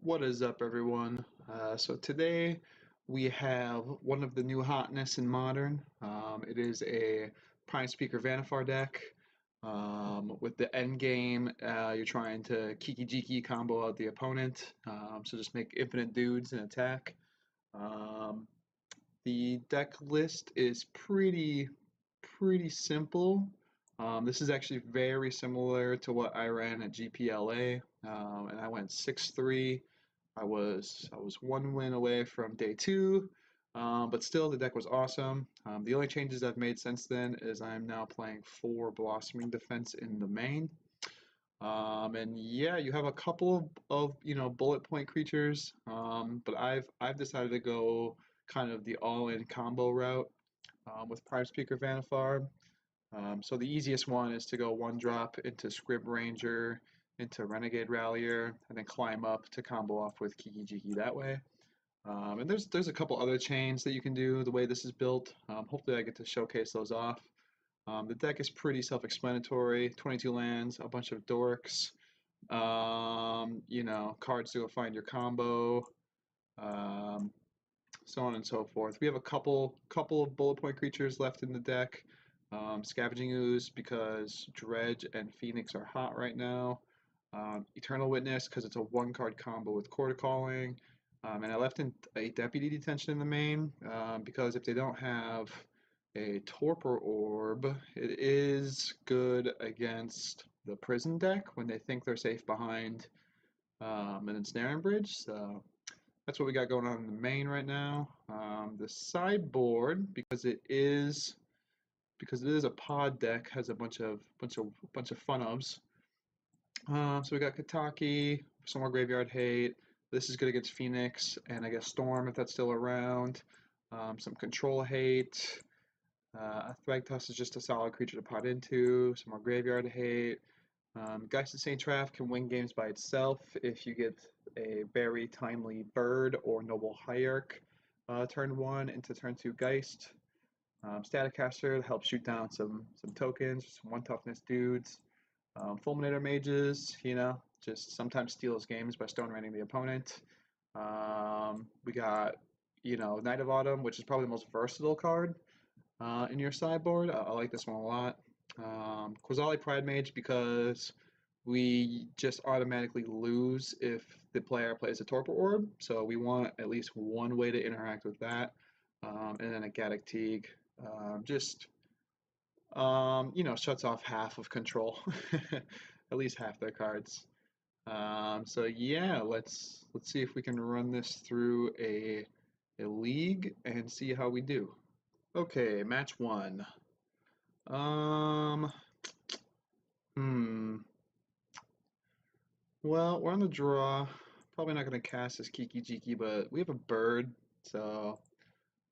What is up, everyone? So today we have one of the new hotness in Modern. It is a Prime Speaker Vanifar deck. With the end game, you're trying to Kiki Jiki combo out the opponent. So just make infinite dudes and attack. Um, the deck list is pretty simple. This is actually very similar to what I ran at GPLA, and I went 6-3. I was one win away from day two, but still the deck was awesome. The only changes I've made since then is I'm now playing 4 Blossoming Defense in the main. And yeah, you have a couple of bullet point creatures, but I've decided to go kind of the all-in combo route with Prime Speaker Vanifar. So the easiest one is to go 1 drop into Scrib Ranger, into Renegade Rallier, and then climb up to combo off with Kiki Jiki that way. And there's a couple other chains that you can do the way this is built. Hopefully I get to showcase those off. The deck is pretty self-explanatory. 22 lands, a bunch of dorks, cards to go find your combo, um, so on and so forth. We have a couple of bullet point creatures left in the deck. Scavenging Ooze because Dredge and Phoenix are hot right now. Eternal Witness because it's a 1 card combo with Quarter Calling. And I left in a Deputy Detention in the main because if they don't have a Torpor Orb, it is good against the Prison deck when they think they're safe behind an Ensnaring Bridge. So that's what we got going on in the main right now. The sideboard, because it is a pod deck, has a bunch of fun ofs. So we got Kataki, some more Graveyard Hate. This is good against Phoenix, and I guess Storm if that's still around. Some Control Hate. Thragtusk is just a solid creature to pot into. Some more Graveyard Hate. Geist of St. Traff can win games by itself if you get a very timely Bird or Noble Hierarch turn 1 into turn 2 Geist. Staticaster helps shoot down some tokens, some 1 toughness dudes. Fulminator Mages, just sometimes steals games by stone raining the opponent. We got, Knight of Autumn, which is probably the most versatile card in your sideboard. I like this one a lot. Quasali Pride Mage because we just automatically lose if the player plays a Torpor Orb, so we want at least one way to interact with that. And then a Gaddock Teague just shuts off half of control, at least half their cards. So yeah, let's see if we can run this through a league and see how we do. Okay, match 1. Um, hmm. Well, we're on the draw. Probably not going to cast this Kiki Jiki, but we have a bird, so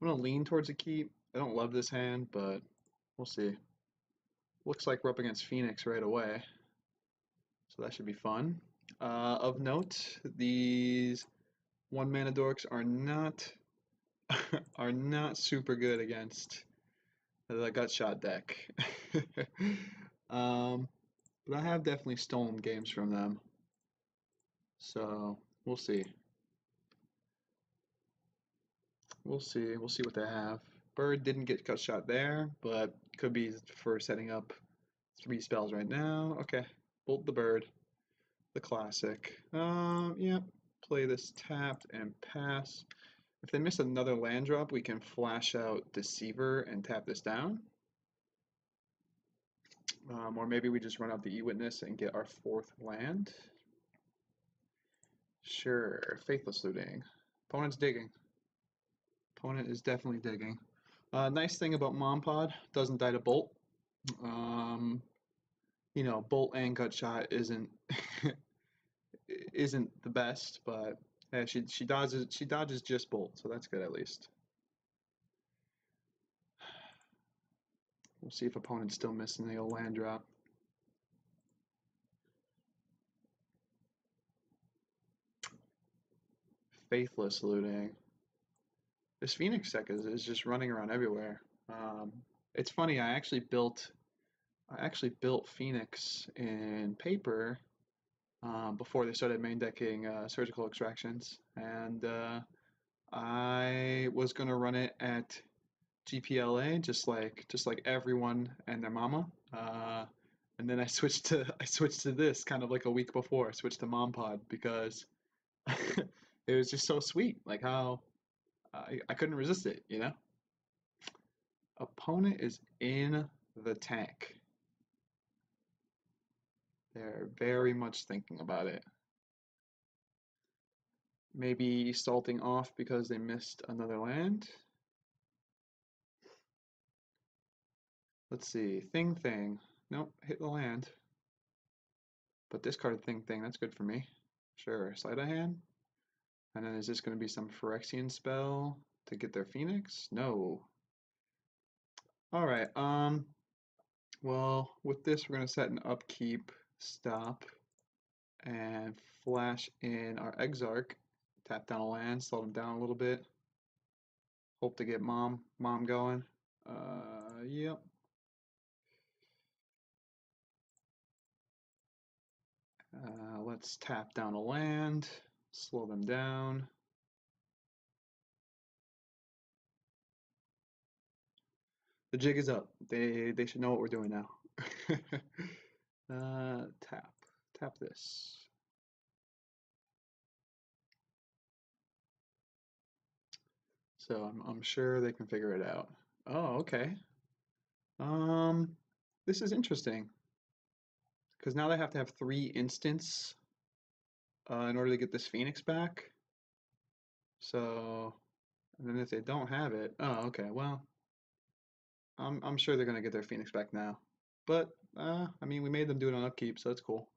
I'm going to lean towards a keep. I don't love this hand, but we'll see. Looks like we're up against Phoenix right away, so that should be fun. Of note, these 1 mana dorks are not are not super good against the Gutshot deck. But I have definitely stolen games from them. So we'll see. We'll see. We'll see what they have. Bird didn't get Gutshot there, but could be for setting up 3 spells right now. Okay. Bolt the bird. The classic. Yeah. Play this tapped and pass. If they miss another land drop, we can flash out Deceiver and tap this down. Or maybe we just run out the E-Witness and get our 4th land. Sure, Faithless Looting. Opponent's digging. Opponent is definitely digging. Nice thing about Mompod, doesn't die to Bolt. Bolt and Gutshot isn't the best, but she dodges just Bolt, so that's good at least. We'll see if opponent's still missing the old land drop. Faithless Looting. This Phoenix deck is just running around everywhere. It's funny. I actually built Phoenix in paper before they started main decking surgical extractions, and I was gonna run it at GPLA, just like everyone and their mama. And then I switched to this kind of like a week before. I switched to Mom Pod because it was just so sweet, like how I couldn't resist it, you know? Opponent is in the tank. They're very much thinking about it. Maybe salting off because they missed another land. Let's see. Thing. Nope, hit the land. But discard thing. That's good for me. Sure. Sleight of hand. And then is this going to be some Phyrexian spell to get their Phoenix? No. All right. Well, with this, we're going to set an upkeep stop and flash in our Exarch. Tap down a land, slow them down a little bit. Hope to get mom going. Yep. Let's tap down a land, slow them down. The jig is up. They should know what we're doing now. Tap this. So I'm sure they can figure it out. Oh, okay. This is interesting because now they have to have 3 instants in order to get this Phoenix back. So, and then if they don't have it, oh, okay. Well, I'm sure they're gonna get their Phoenix back now. But I mean, we made them do it on upkeep, so that's cool.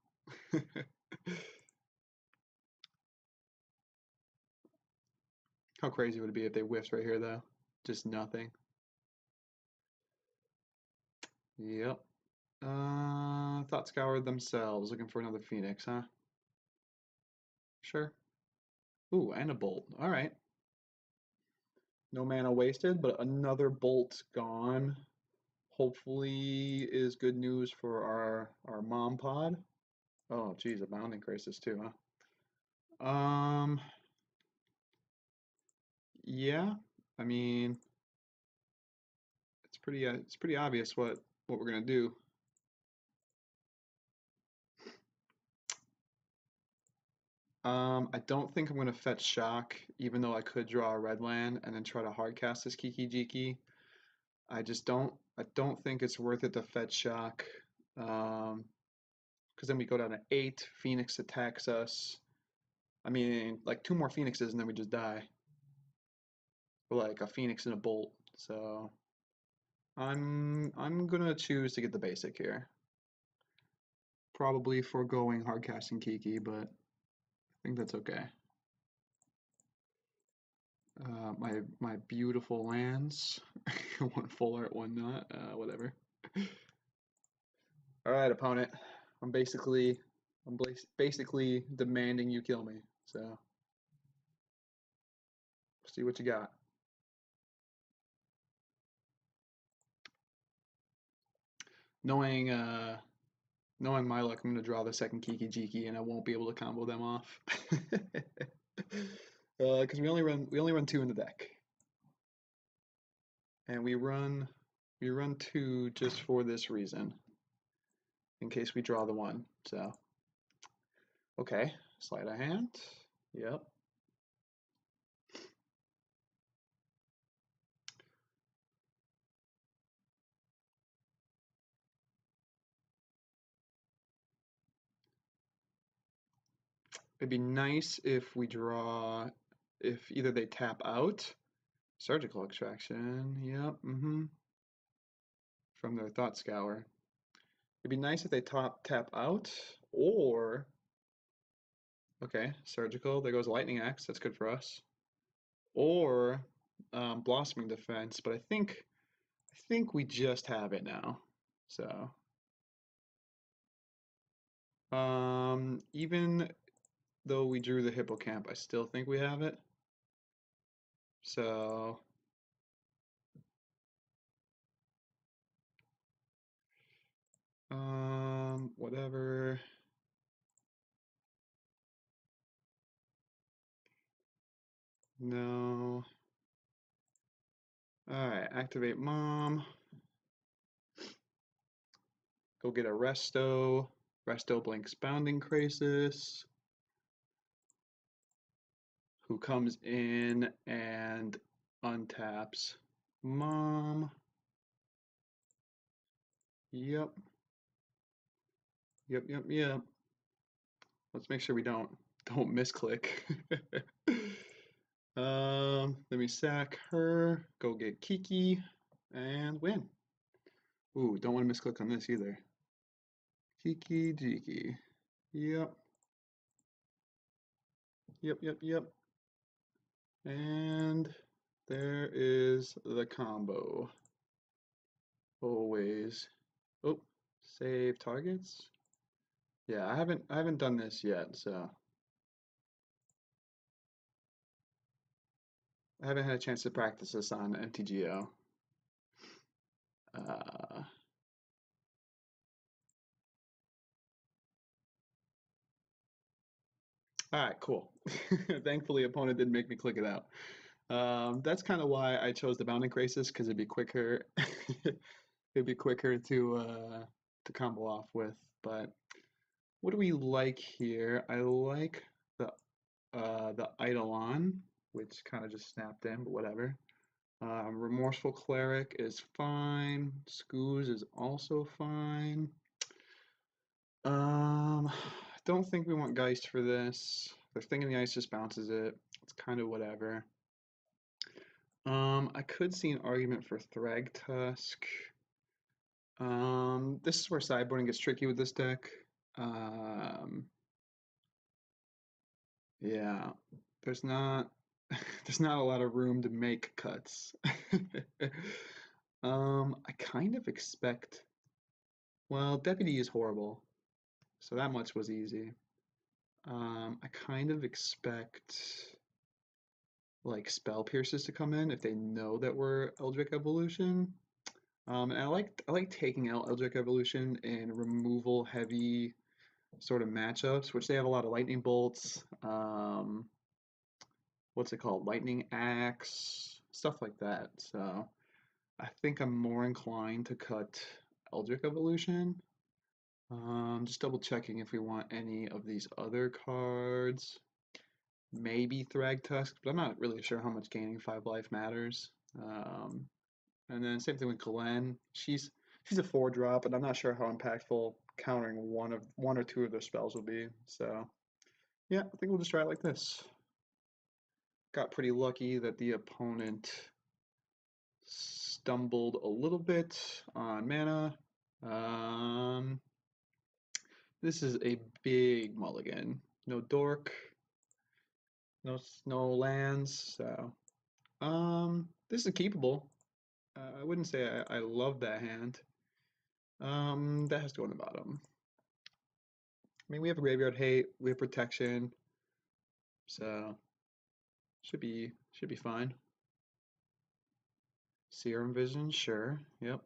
How crazy would it be if they whiffed right here, though? Just nothing. Yep. Thought scoured themselves, looking for another Phoenix, huh? Sure. Ooh, and a bolt. All right. No mana wasted, but another bolt gone. Hopefully is good news for our mom pod. Oh, geez, a bounding crisis too, huh? Yeah. I mean, it's pretty obvious what we're gonna do. I don't think I'm gonna fetch shock, even though I could draw a red land and then try to hardcast this Kiki Jiki. I don't think it's worth it to fetch shock. Because then we go down to 8, Phoenix attacks us. I mean, like 2 more Phoenixes and then we just die. Or like a Phoenix and a Bolt. So I'm gonna choose to get the basic here. Probably foregoing hardcasting Kiki, but I think that's okay. My beautiful lands. One full art, one not. Whatever. All right, opponent. I'm basically demanding you kill me. So see what you got. Knowing knowing my luck, I'm gonna draw the second Kiki Jiki and I won't be able to combo them off. Because we only run 2 in the deck. And we run 2 just for this reason. In case we draw the 1. So okay, sleight of hand. Yep. It'd be nice if we draw, if either they tap out, surgical extraction, yep, from their thought scour. It'd be nice if they tap out, or, okay, surgical, there goes lightning axe, that's good for us. Or blossoming defense, but I think we just have it now. So even though we drew the hippocamp, I still think we have it. So whatever. No. Alright, activate mom. Go get a Resto. Resto blinks Bounding Crisis, who comes in and untaps mom. Yep. Yep, yep, yep. Let's make sure we don't misclick. Let me sack her, go get Kiki, and win. Ooh, don't want to misclick on this either. Kiki Jiki. Yep. Yep, yep, yep. And there is the combo. Always. Oh, save targets. Yeah, I haven't done this yet, so I haven't had a chance to practice this on Mtgo. Uh, all right, cool. Thankfully, opponent didn't make me click it out. That's kind of why I chose the Bounding Crisis, because it'd be quicker. It'd be quicker to combo off with. But what do we like here? I like the Eidolon, which kind of just snapped in, but whatever. Remorseful Cleric is fine. Scooz is also fine. I don't think we want Geist for this. The Thing in the Ice just bounces it. It's kind of whatever. I could see an argument for Thragtusk. This is where sideboarding gets tricky with this deck. Um, yeah, there's not there's not a lot of room to make cuts. I kind of expect, well, Deputy is horrible, so that much was easy. I kind of expect like Spell Pierces to come in if they know that we're Eldritch Evolution. And I like taking out Eldritch Evolution in removal heavy sort of matchups, which they have a lot of lightning bolts. What's it called? Lightning axe, stuff like that. So I think I'm more inclined to cut Eldritch Evolution. Just double checking if we want any of these other cards. Maybe Thragtusk, but I'm not really sure how much gaining 5 life matters. And then same thing with Glenn. She's a 4-drop, and I'm not sure how impactful countering one or two of their spells will be. So yeah, I think we'll just try it like this. Got pretty lucky that the opponent stumbled a little bit on mana. Um, this is a big mulligan. No dork, no lands. So this is keepable. I wouldn't say I love that hand. That has to go on the bottom. I mean, we have a graveyard hate, we have protection, so should be fine. Serum Vision, sure. Yep.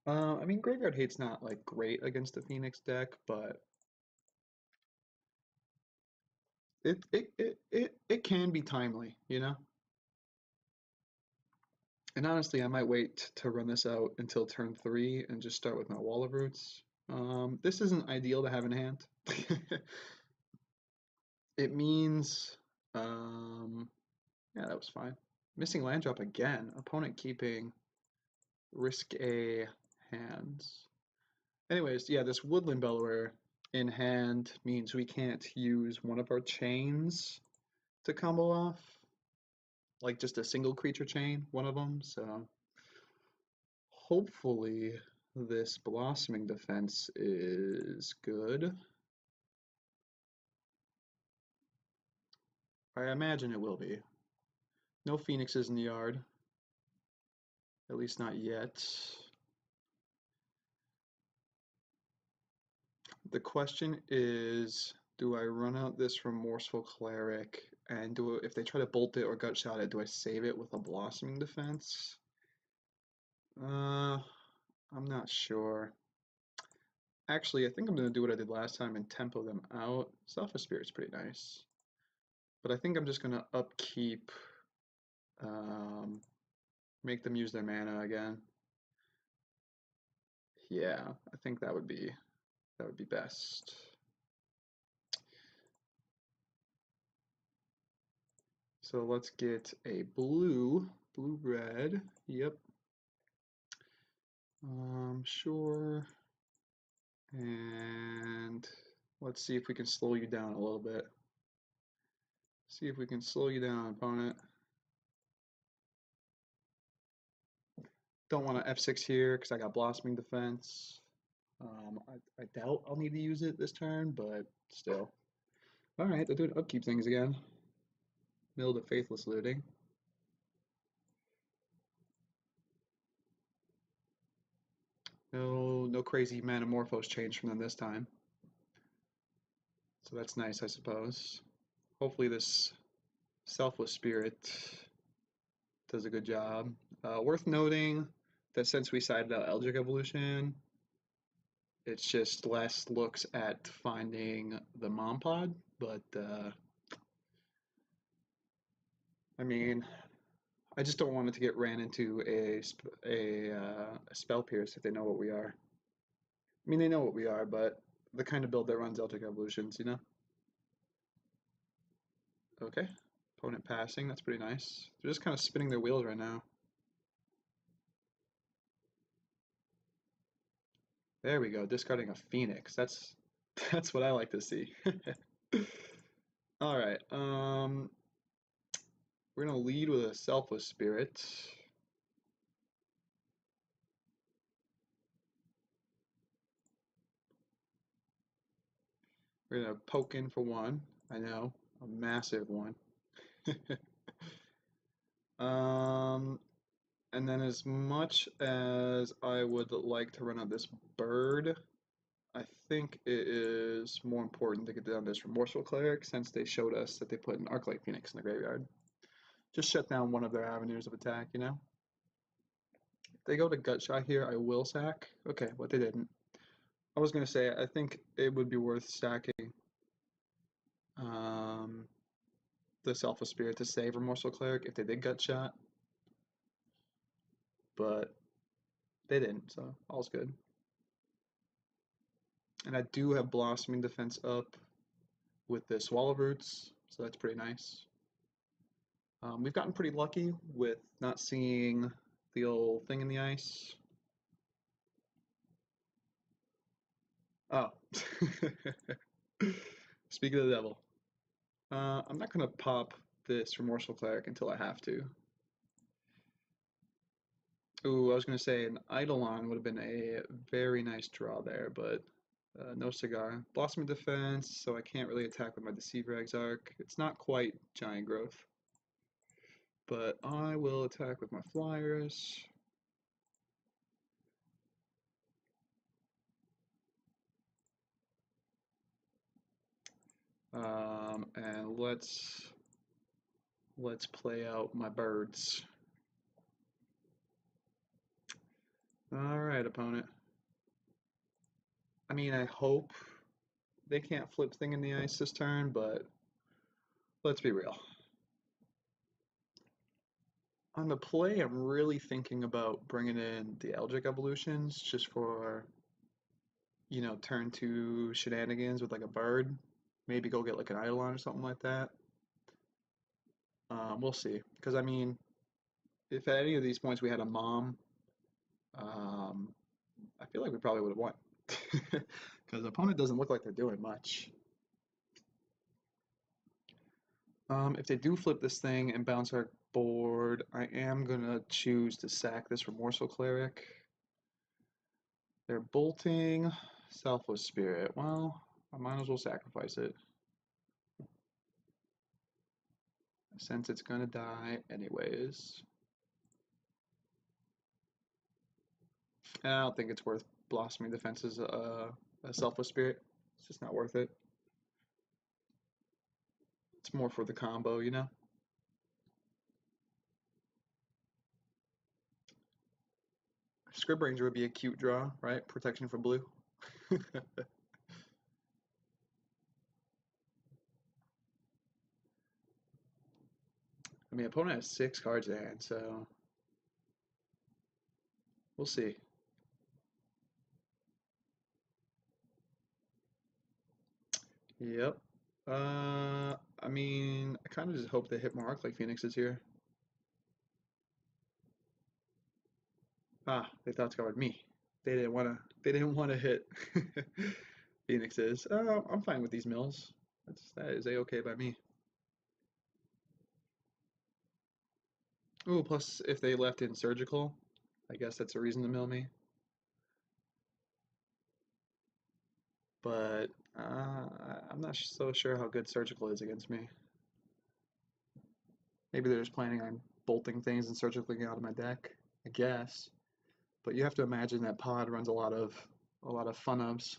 I mean, graveyard hate's not like great against the Phoenix deck, but it can be timely, you know? And honestly, I might wait to run this out until turn 3 and just start with my Wall of Roots. This isn't ideal to have in hand. It means, yeah, that was fine. Missing land drop again. Opponent keeping risk A hands. Anyways, yeah, this Woodland Bellower in hand means we can't use one of our chains to combo off. Like just a single creature chain, one of them. So hopefully this Blossoming Defense is good. I imagine it will be. No Phoenixes in the yard. At least not yet. The question is, do I run out this Remorseful Cleric and if they try to bolt it or gut shot it, do I save it with a Blossoming Defense? I'm not sure. Actually, I think I'm going to do what I did last time and tempo them out. Selfish Spirit's pretty nice. But I think I'm just gonna upkeep, make them use their mana again. Yeah, I think that would be best. So let's get a blue-red. Yep. Sure. And let's see if we can slow you down a little bit. See if we can slow you down, opponent. Don't want to F6 here because I got Blossoming Defense. I doubt I'll need to use it this turn, but still. Alright, they're doing upkeep things again. Mill to Faithless Looting. No crazy Manamorphose change from them this time. So that's nice, I suppose. Hopefully this Selfless Spirit does a good job. Worth noting that since we sided out Eldritch Evolution, it's just less looks at finding the Mom Pod, but I mean, I just don't want it to get ran into a Spell Pierce if they know what we are. I mean, they know what we are, but the kind of build that runs Eldritch Evolutions, you know? Okay. Opponent passing, that's pretty nice. They're just kind of spinning their wheels right now. There we go, discarding a Phoenix. That's what I like to see. Alright, we're gonna lead with a Selfless Spirit. We're gonna poke in for one. I know, a massive one. And then as much as I would like to run out this bird, I think it is more important to get down this Remorseful Cleric since they showed us that they put an Arclight Phoenix in the graveyard. Just shut down one of their avenues of attack, you know? If they go to Gut Shot here, I will sack. Okay, but they didn't. I was going to say, I think it would be worth stacking the Selfless Spirit to save Remorseful Cleric if they did Gut Shot. But they didn't, so all's good. And I do have Blossoming Defense up with the Swallow Roots, so that's pretty nice. We've gotten pretty lucky with not seeing the old thing in the ice. Oh. Speak of the devil. I'm not going to pop this Remorseful Cleric until I have to. Ooh, I was going to say an Eidolon would have been a very nice draw there, but no cigar. Blossoming Defense, so I can't really attack with my Deceiver Exarch. It's not quite Giant Growth. But I will attack with my Flyers. And let's play out my birds. Alright, opponent. I mean, I hope they can't flip Thing in the Ice this turn, but let's be real. On the play, I'm really thinking about bringing in the Eldritch Evolutions just for, you know, turn 2 shenanigans with like a bird. Maybe go get like an Eidolon or something like that. We'll see. Because, I mean, if at any of these points we had a Mom, I feel like we probably would have won. Because the opponent doesn't look like they're doing much. If they do flip this thing and bounce our board, I am going to choose to sack this Remorseful Cleric. They're bolting Selfless Spirit. Well, I might as well sacrifice it. Since it's going to die anyways. And I don't think it's worth Blossoming Defense as a Selfless Spirit. It's just not worth it. It's more for the combo, you know? Scrib Ranger would be a cute draw, right? Protection for blue. mean, opponent has 6 cards in hand, so we'll see. Yep. I mean, I kind of just hope they hit more arc like Phoenix is here. Ah, they thought covered me. They didn't want to. They didn't want to hit Phoenix is. I'm fine with these mills. That is a-okay by me. Ooh, plus if they left in surgical, I guess that's a reason to mill me. But I'm not so sure how good surgical is against me. Maybe they're just planning on bolting things and surgically out of my deck. I guess. But you have to imagine that pod runs a lot of fun ups,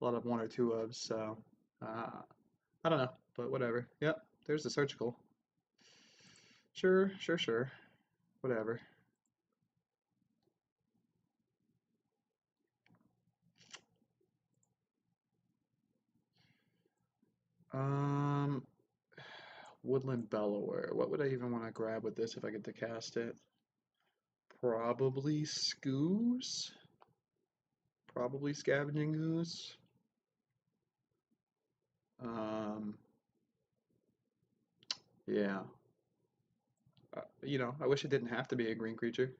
a lot of 1 or 2 ups. So I don't know, but whatever. Yep, there's the surgical. Sure, sure, sure. Whatever. Um, Woodland Bellower. What would I even want to grab with this if I get to cast it? Probably Scoos. Probably Scavenging Ooze. Um, yeah. I wish it didn't have to be a green creature.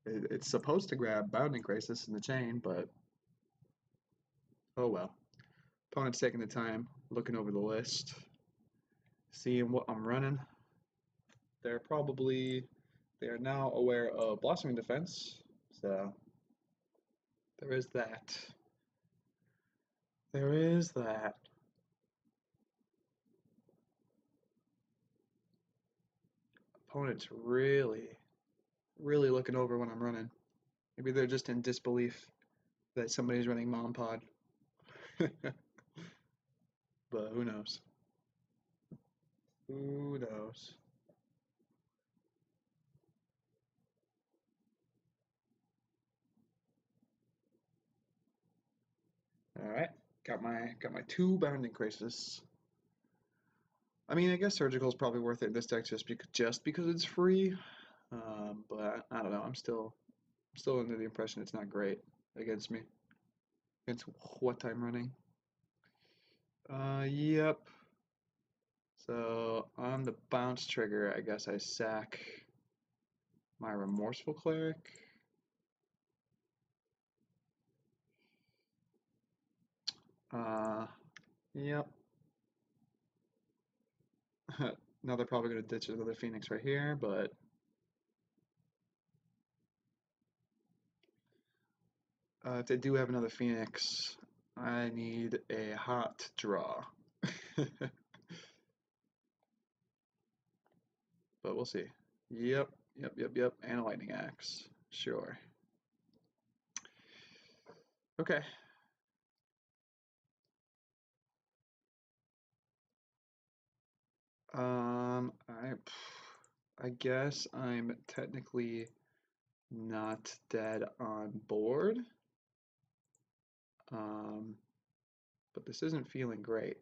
It's supposed to grab Bounding Crisis in the chain, but oh well. Opponent's taking the time, looking over the list, seeing what I'm running. They are now aware of Blossoming Defense, so there is that. There is that. Opponent's really, really looking over what I'm running. Maybe they're just in disbelief that somebody's running Mom Pod. But who knows? Who knows? All right, got my 2 Bounding Crisis. I mean, I guess Surgical is probably worth it in this deck just because it's free. But I don't know. I'm still under the impression it's not great against me. Against what I'm running. Yep. So on the bounce trigger, I guess I sack my Remorseful Cleric. Yep. Now they're probably gonna ditch another Phoenix right here, but if they do have another Phoenix, I need a hot draw. But we'll see. Yep, yep. And a Lightning Axe. Sure. Okay. I guess I'm technically not dead on board. Um, but this isn't feeling great.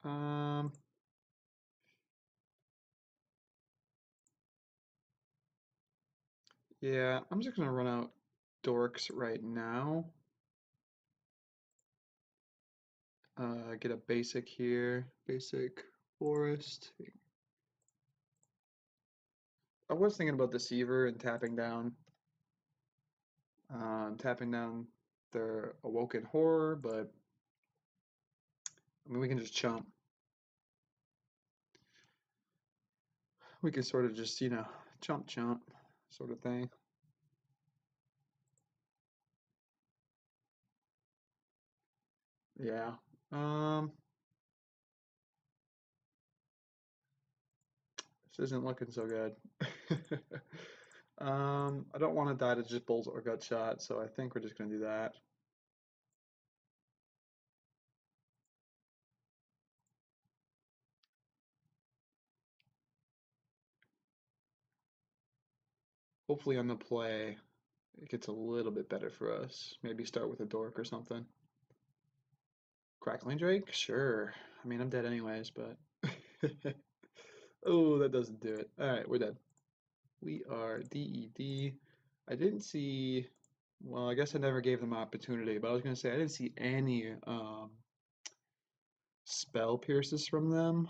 Um, yeah, I'm just gonna run out Dorks right now. Get a basic here, basic forest. I was thinking about Deceiver and tapping down their Awoken Horror, but I mean we can just chump. We can sort of just chump sort of thing. Yeah. This isn't looking so good. I don't want to die to just bolt or gut shot, so I think we're just gonna do that. Hopefully on the play it gets a little bit better for us. Maybe start with a dork or something. Crackling Drake? Sure. I mean, I'm dead anyways, but. Oh, that doesn't do it. Alright, we're dead. We are DED. I didn't see. Well, I guess I never gave them opportunity, but I was going to say I didn't see any spell pierces from them.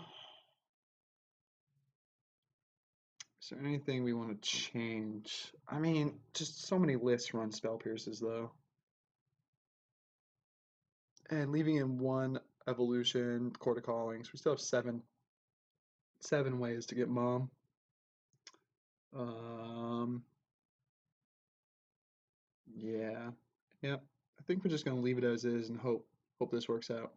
Is there anything we want to change? I mean, just so many lists run spell pierces though. And leaving in one evolution, Court of Callings, we still have seven ways to get Mom. Yeah. Yep. I think we're just gonna leave it as is and hope this works out.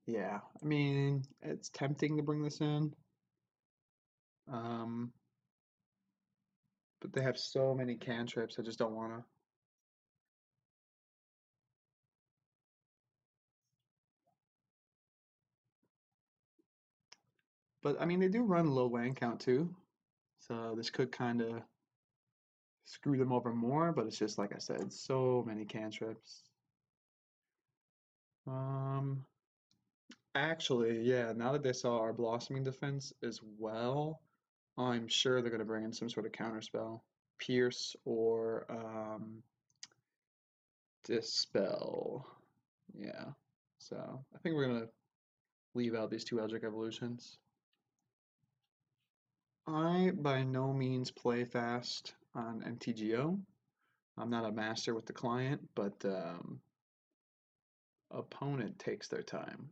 Yeah, I mean, it's tempting to bring this in. Um, but they have so many cantrips, I just don't wanna. But I mean, they do run low land count too, so this could kind of screw them over more, but it's just like I said, so many cantrips. Um, Actually, yeah, now that they saw our blossoming defense as well, I'm sure they're gonna bring in some sort of counter spell. Pierce or Dispel. Yeah. So I think we're gonna leave out these two Eldritch Evolutions. I by no means play fast on Mtgo. I'm not a master with the client, but opponent takes their time.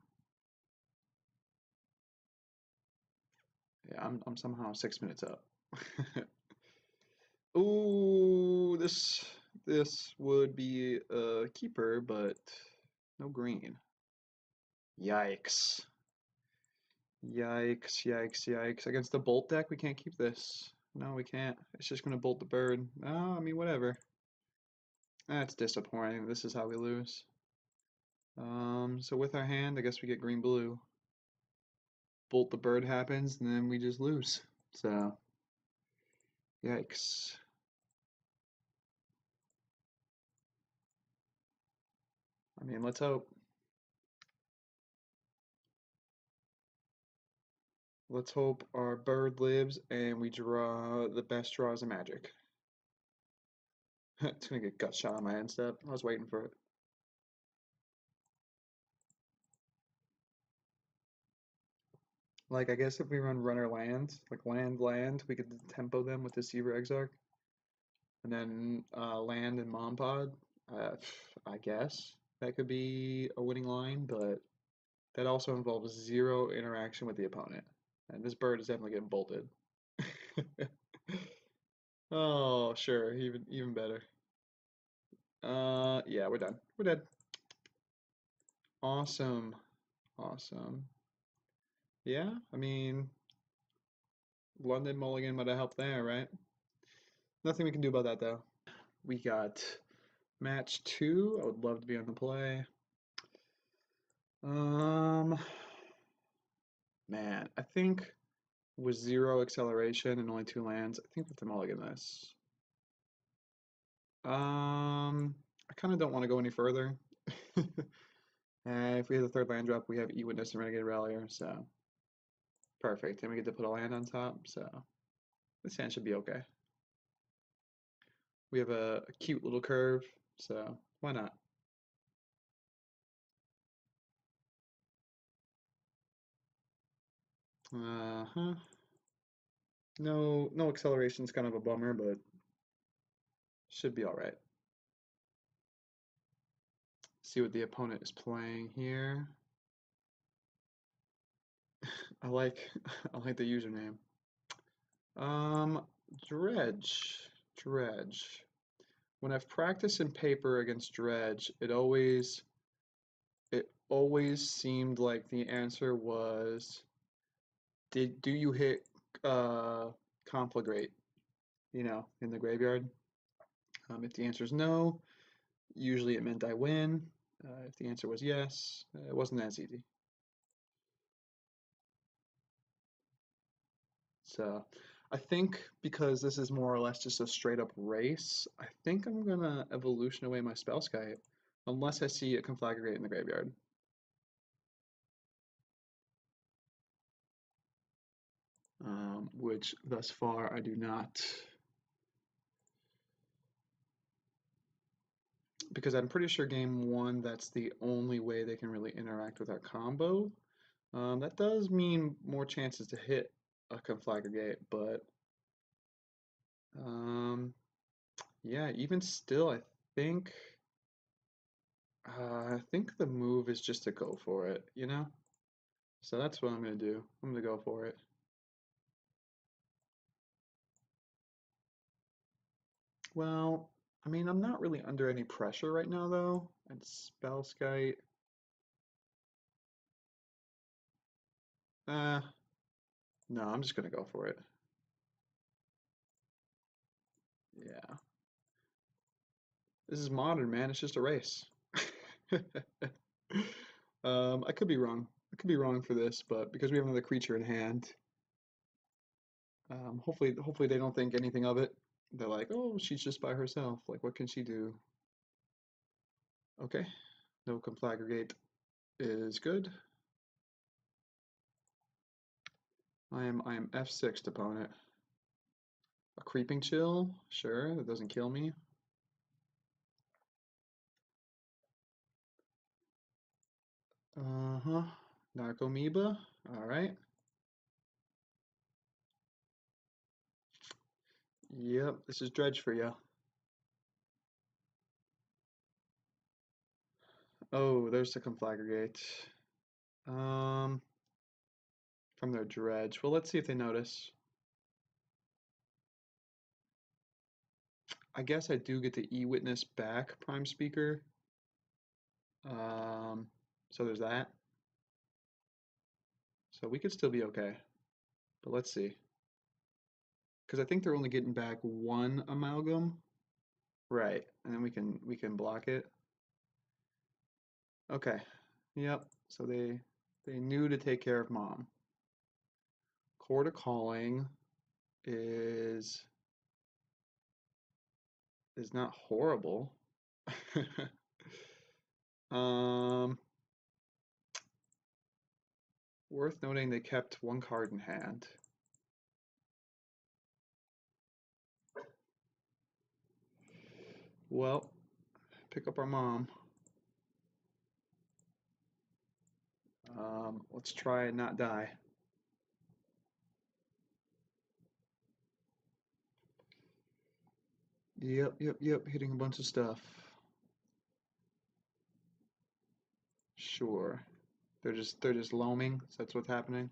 Yeah, I'm somehow 6 minutes up. Ooh, this would be a keeper, but no green. Yikes. Yikes, yikes, yikes. Against the bolt deck, we can't keep this. No, we can't. It's just gonna bolt the bird. Oh, I mean, whatever. That's disappointing. This is how we lose. So with our hand, I guess we get green blue. Bolt the bird happens, and then we just lose. So, yikes. I mean, let's hope. Let's hope our bird lives and we draw the best draws of Magic. It's gonna get gut shot on my end step. I was waiting for it. Like, I guess if we run runner land, like land, we could tempo them with Deceiver Exarch. And then land and Mompod. Uh, I guess that could be a winning line, but that also involves zero interaction with the opponent. And this bird is definitely getting bolted. Oh, sure, even better. Yeah, we're done. We're dead. Awesome. Awesome. Yeah, I mean, London Mulligan might have helped there, right? Nothing we can do about that though. We got match 2. I would love to be on the play. Um, Man, I think with 0 acceleration and only 2 lands, I think we have to mulligan this. I kind of don't want to go any further. If we have the 3rd land drop, we have E-Witness and Renegade Rallier, so perfect. And we get to put a land on top, so this hand should be okay. We have a cute little curve, so why not? Uh-huh. No acceleration's kind of a bummer, but should be all right. See what the opponent is playing here. I like I like the username. Um, Dredge. When I've practiced in paper against Dredge, it always seemed like the answer was, do you hit Conflagrate, in the graveyard? If the answer is no, usually it meant I win. If the answer was yes, it wasn't as easy. So I think because this is more or less just a straight up race, I think I'm gonna evolution away my Spellskite unless I see a Conflagrate in the graveyard. Which thus far I do not. Because I'm pretty sure game one, that's the only way they can really interact with our combo. That does mean more chances to hit a Conflagrate, but yeah, even still, think I think the move is just to go for it, you know? So that's what I'm gonna do. I'm gonna go for it. Well, I mean, I'm not really under any pressure right now, though. And Spellskite. No, I'm just gonna go for it. Yeah. This is modern, man. It's just a race. I could be wrong. I could be wrong for this, but because we have another creature in hand, hopefully they don't think anything of it. They're like, oh, she's just by herself. Like, what can she do? Okay, no Conflagrate is good. I am F6 opponent. A Creeping Chill, sure, that doesn't kill me. Uh-huh. Narcomoeba, alright. Yep, this is dredge for you. Oh, there's the Conflagrate. From their dredge. Well, let's see if they notice. I guess I do get to e-witness back Prime Speaker. So there's that. So we could still be okay. But let's see. Because I think they're only getting back one amalgam. Right. And then we can block it. Okay. Yep. So they knew to take care of mom. Core to Calling is not horrible. um Worth noting they kept one card in hand. Well, pick up our mom. Let's try and not die. Yep, hitting a bunch of stuff. Sure. They're just loaming, so that's what's happening.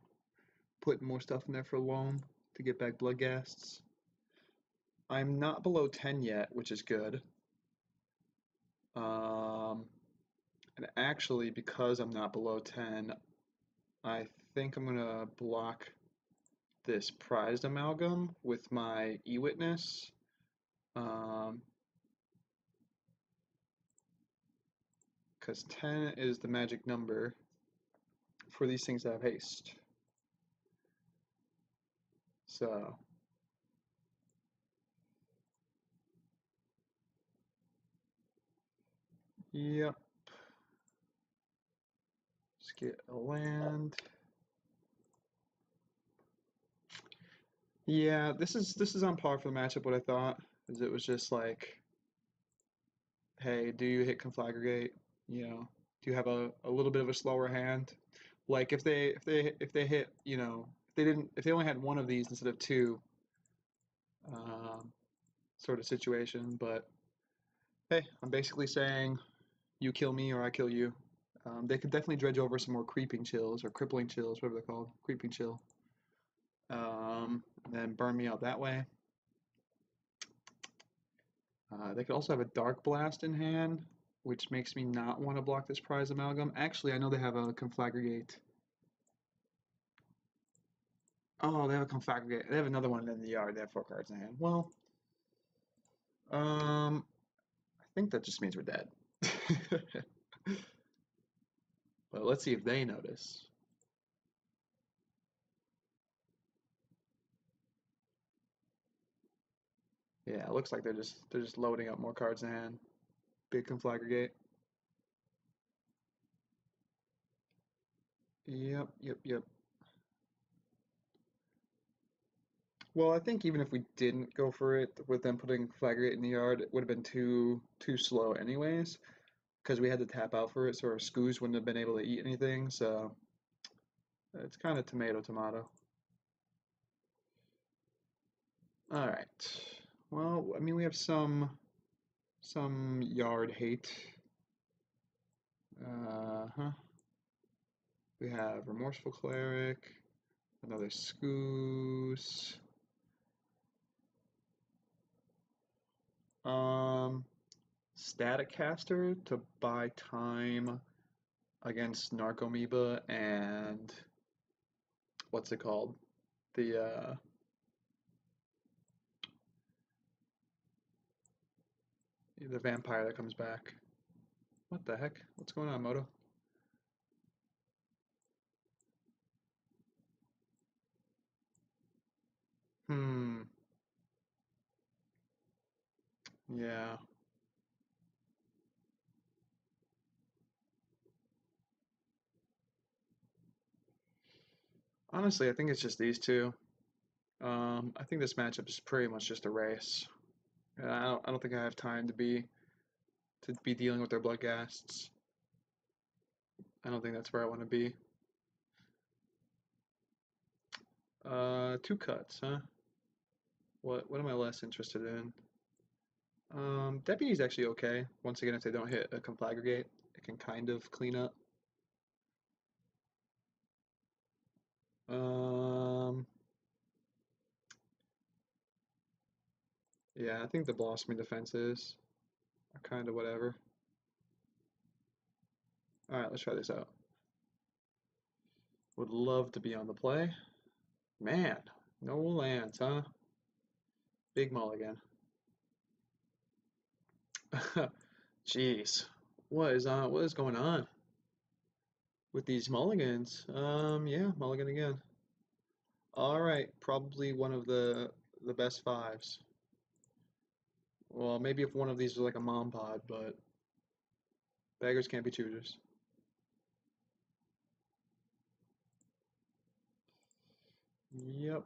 Putting more stuff in there for loam to get back blood ghasts. I'm not below 10 yet, which is good. And actually, because I'm not below 10, I think I'm gonna block this prized amalgam with my e-witness. Because 10 is the magic number for these things that have haste. So yep. Let's get a land. Yeah, this is on par for the matchup. What I thought is it was just like, hey, do you hit Conflagrate? You know, do you have a little bit of a slower hand? Like if they hit, if they only had one of these instead of two, um, sort of situation. But hey, I'm basically saying you kill me or I kill you. They could definitely dredge over some more creeping chills or crippling chills, whatever they're called, creeping chill. And then burn me out that way. They could also have a Dark Blast in hand, which makes me not want to block this prize amalgam. Actually, I know they have a Conflagrate. Oh, they have a Conflagrate. They have another one in the yard. They have 4 cards in hand. Well, I think that just means we're dead. But let's see if they notice. Yeah, it looks like they're just loading up more cards in hand. Big Conflagrate. Yep, yep, yep. Well, I think even if we didn't go for it with them putting Conflagrate in the yard, it would have been too slow anyways, because we had to tap out for it, so our Scoos wouldn't have been able to eat anything. So it's kind of tomato tomato. All right. Well, I mean we have some yard hate. Huh. We have Remorseful Cleric, another Scoos. Um, Static Caster to buy time against Narcomoeba and what's it called? The vampire that comes back. What the heck? What's going on, Moto? Hmm. Yeah. Honestly, I think it's just these two. I think this matchup is pretty much just a race. And I don't think I have time to be dealing with their bloodghasts. I don't think that's where I want to be. Two cuts, huh? What am I less interested in? Deputy's actually okay. Once again, if they don't hit a conflagrate, it can kind of clean up. Um, yeah, I think the blossoming defenses are kind of whatever. All right, let's try this out. Would love to be on the play. Man, no lands, huh? Big mulligan. Jeez, what is going on with these mulligans? Yeah, mulligan again. All right, probably one of the best fives. Well, maybe if one of these was like a mom pod, but beggars can't be choosers. Yep.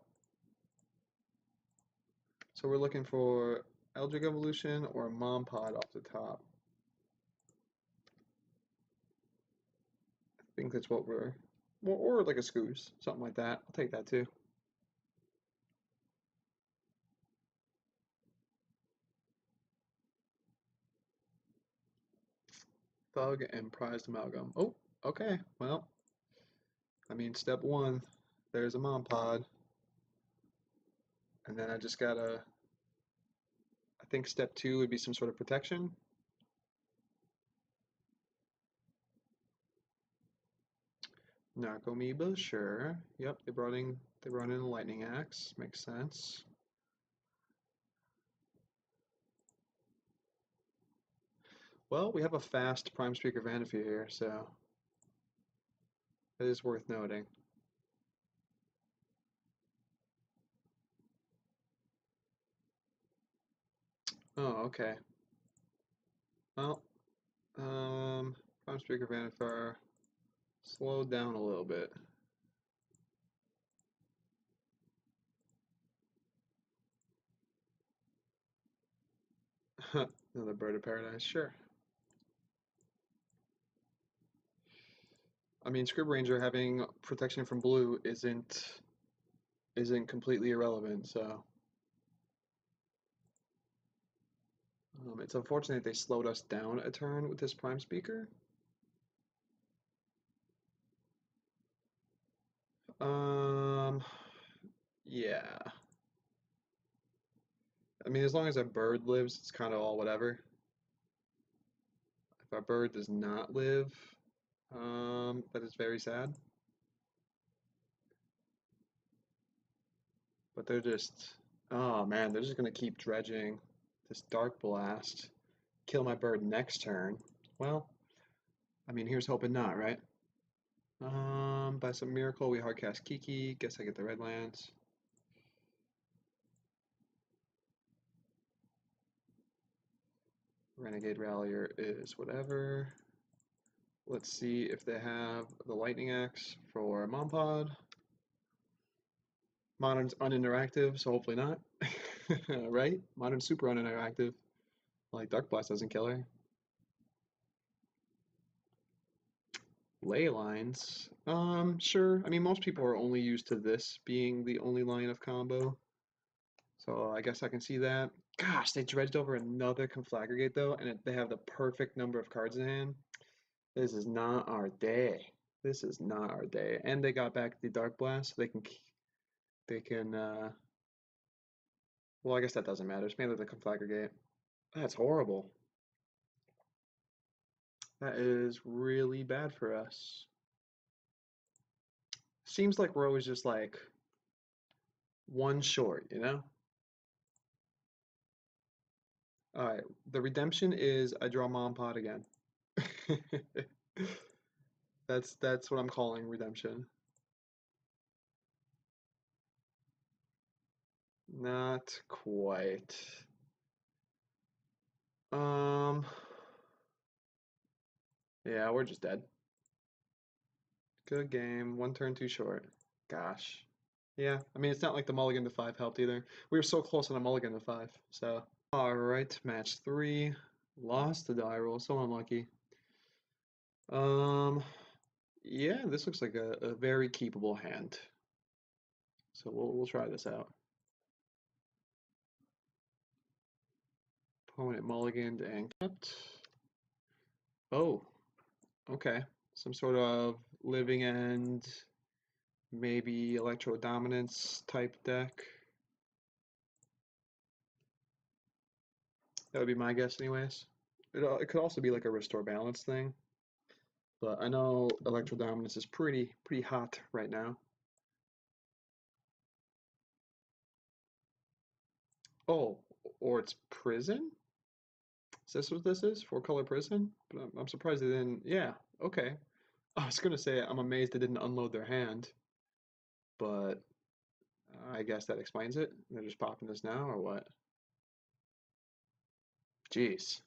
So we're looking for Eldritch Evolution or a mom pod off the top. I think that's what we're, or like a Scoos, something like that. I'll take that too. Thug and Prized Amalgam. Oh, okay. Well, I mean, step one, there's a mom pod. And then I just gotta, I think step two would be some sort of protection. Narcomoeba, sure. Yep, they brought in a lightning axe. Makes sense. Well, we have a fast Prime Speaker Vanity here, so it is worth noting. Oh, okay. Well, Prime Speaker Vanifer slowed down a little bit. Another Bird of Paradise, sure. I mean, Scrib Ranger having protection from blue isn't completely irrelevant, so it's unfortunate they slowed us down a turn with this Prime Speaker. Um, yeah. I mean, as long as a bird lives, it's kind of all whatever. If our bird does not live, that is very sad. But they're just, oh man, they're just gonna keep dredging this Dark Blast. Kill my bird next turn. Well, I mean, here's hoping not, right? By some miracle, we hardcast Kiki. Guess I get the red lands. Renegade Rallier is whatever. Let's see if they have the Lightning Axe for Mompod. Modern's uninteractive, so hopefully not. Right? Modern's super uninteractive. Like Dark Blast doesn't kill her. Ley lines. Sure. I mean, most people are only used to this being the only line of combo. So I guess I can see that. Gosh, they dredged over another Conflagrate though, and they have the perfect number of cards in hand. This is not our day. This is not our day. And they got back the Dark Blast, so they can well, I guess that doesn't matter. It's mainly the Conflagrate. That's horrible. That is really bad for us. Seems like we're always just like one short, you know? All right, the redemption is I draw Mom Pod again. That's what I'm calling redemption. Not quite. Um, yeah, we're just dead. Good game. One turn too short. Gosh. Yeah, I mean, it's not like the mulligan to 5 helped either. We were so close on a mulligan to 5, so. Alright, match 3. Lost the die roll, so unlucky. Yeah, this looks like a very keepable hand. So we'll try this out. Opponent mulliganed and kept. Oh, okay. Some sort of living end, maybe electro dominance type deck. That would be my guess anyways. It could also be like a restore balance thing. But I know electro dominance is pretty hot right now. Oh, or it's prison? Is this what this is? 4-color prison? But I'm surprised they didn't. Yeah, okay. I was gonna say I'm amazed they didn't unload their hand, but I guess that explains it. They're just popping this now, or what? Jeez.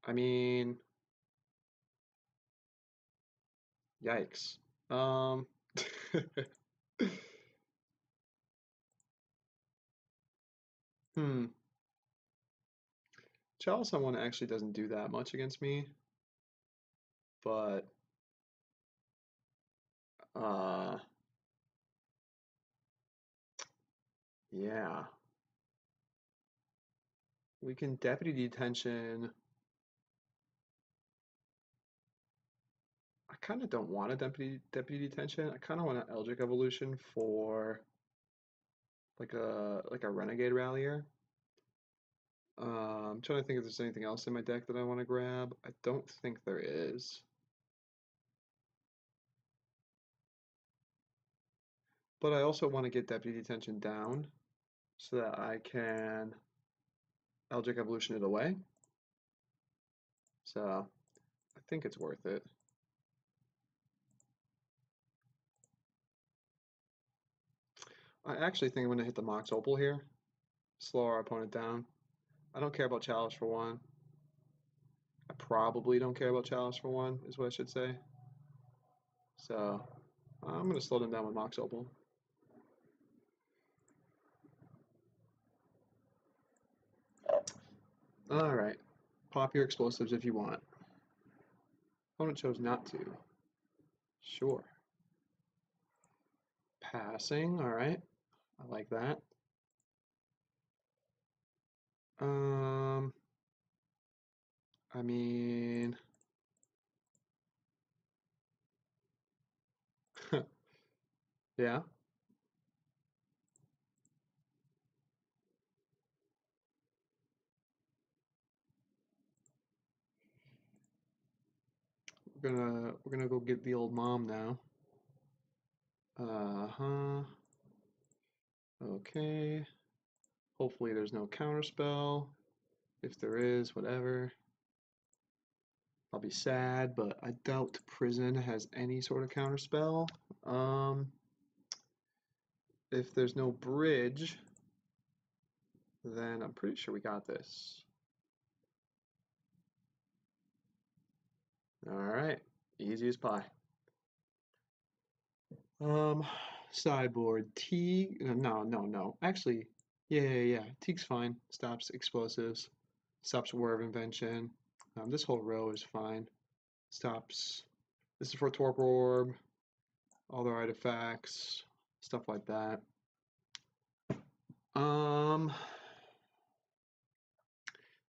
I mean, yikes. Um, hmm. Chalice on one actually doesn't do that much against me, but uh, yeah. We can deputy detention. I kind of don't want a deputy detention. I kind of want an Eldritch Evolution for like a Renegade Rallier. I'm trying to think if there's anything else in my deck that I want to grab. I don't think there is. But I also want to get Deputy Detention down so that I can Eldritch Evolution it away. So I think it's worth it. I actually think I'm going to hit the Mox Opal here. Slow our opponent down. I don't care about Chalice for one. I probably don't care about Chalice for one, is what I should say. So I'm going to slow them down with Mox Opal. Alright. Pop your explosives if you want. Opponent chose not to. Sure. Passing, alright. I like that. Um, I mean, yeah, we're gonna go get the old mom now. Uh-huh. Okay. Hopefully there's no counterspell. If there is, whatever. I'll be sad, but I doubt prison has any sort of counterspell. If there's no bridge, then I'm pretty sure we got this. All right, easy as pie. Um, Sideboard T. No. Actually, yeah. Teak's fine. Stops explosives. Stops War of Invention. This whole row is fine. Stops. This is for Torpor Orb, all their artifacts, stuff like that. Um,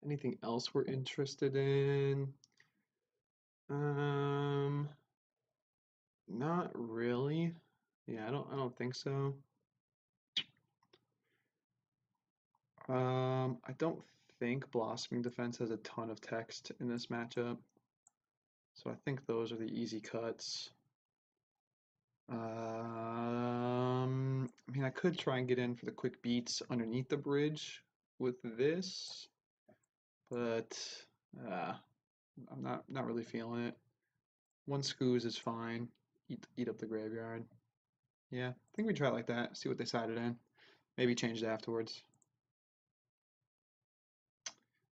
Anything else we're interested in? Um, Not really. Yeah, I don't think so. I don't think Blossoming Defense has a ton of text in this matchup, so I think those are the easy cuts. I mean, I could try and get in for the quick beats underneath the bridge with this, but uh, I'm not really feeling it. One Scooze is fine. Eat up the graveyard. Yeah, I think we try it like that. See what they sided in. Maybe change it afterwards.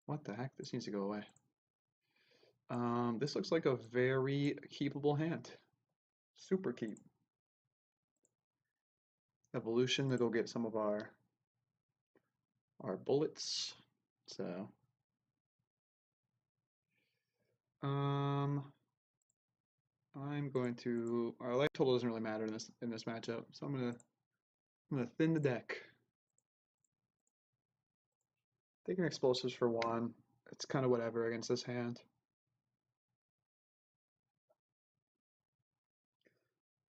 What the heck? This needs to go away. This looks like a very keepable hand. Super keep. Evolution to go get some of our bullets. So, um, I'm going to. Our life total doesn't really matter in this matchup, so I'm gonna thin the deck. Taking explosives for one. It's kind of whatever against this hand.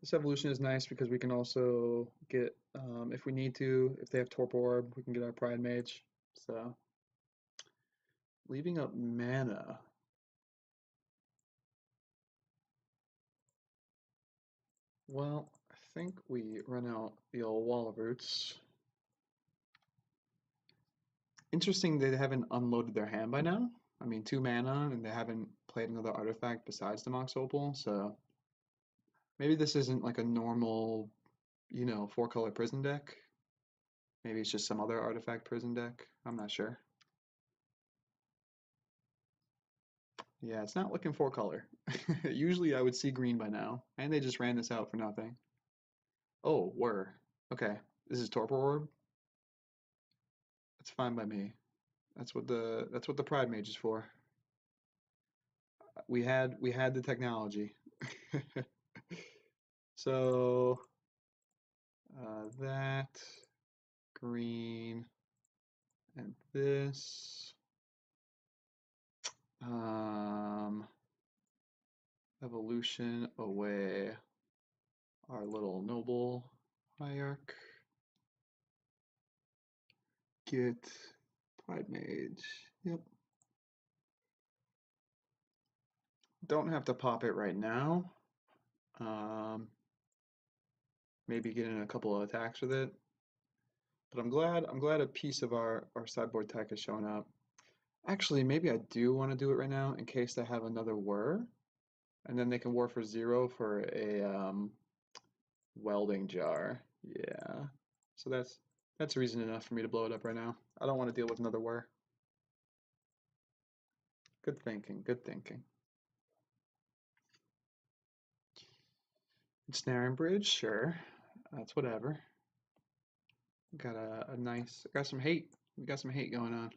This evolution is nice because we can also get, if we need to, if they have Torpor Orb, we can get our Pride Mage. So, leaving up mana. Well, I think we run out the old Wall of Roots. Interesting they haven't unloaded their hand by now. I mean, 2 mana, and they haven't played another artifact besides the Mox Opal, so maybe this isn't like a normal, 4-color prison deck. Maybe it's just some other artifact prison deck. I'm not sure. Yeah, it's not looking 4-color. Usually I would see green by now, and they just ran this out for nothing. Oh, okay. This is Torpor Orb. That's fine by me. That's what the Pride Mage is for. We had the technology. So that green and this evolution away our little noble hierarch. Get Pride Mage. Yep. Don't have to pop it right now. Maybe get in a couple of attacks with it. But I'm glad a piece of our sideboard tech has shown up. Actually, maybe I do want to do it right now in case they have another whir, and then they can war for 0 for a welding jar. Yeah. So that's reason enough for me to blow it up right now. I don't want to deal with another whir. Good thinking, good thinking. Snare and bridge, sure. That's whatever. Got a nice, got some hate. We got some hate going on.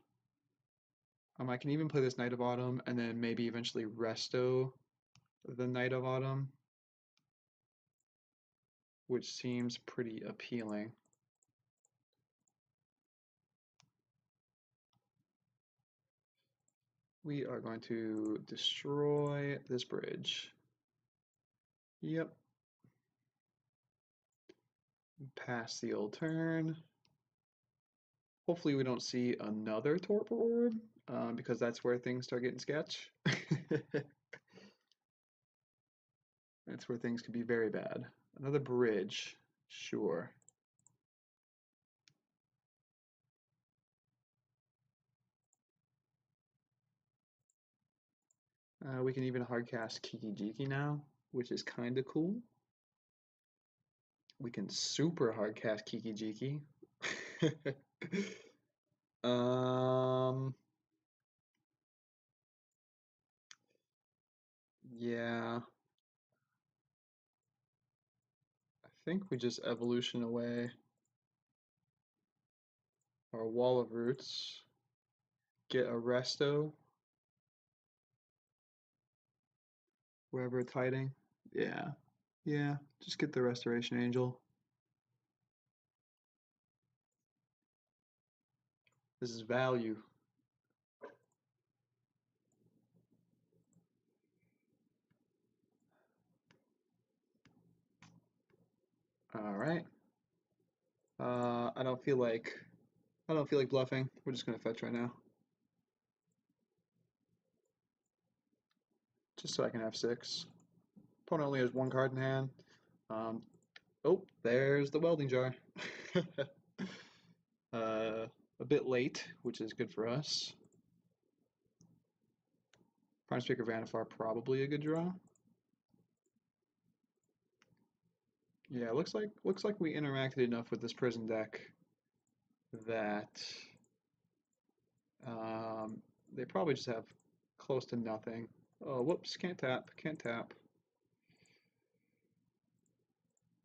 I can even play this Knight of Autumn and then maybe eventually resto the Knight of Autumn, which seems pretty appealing. We are going to destroy this bridge. Yep. Pass the old turn. Hopefully we don't see another Torpor Orb, because that's where things start getting sketch. That's where things could be very bad. Another bridge, sure. We can even hardcast Kiki Jiki now, which is kind of cool. We can super hardcast Kiki Jiki. Yeah, I think we just evolution away our wall of roots, get a resto, wherever it's hiding. Yeah, yeah, just get the restoration angel. This is value. All right. I don't feel like bluffing. We're just gonna fetch right now, just so I can have 6. Opponent only has 1 card in hand. Um, oh, there's the welding jar. A bit late, which is good for us. Prime Speaker Vanifar, probably a good draw. Yeah, looks like we interacted enough with this prison deck that they probably just have close to nothing. Oh, whoops, can't tap, can't tap.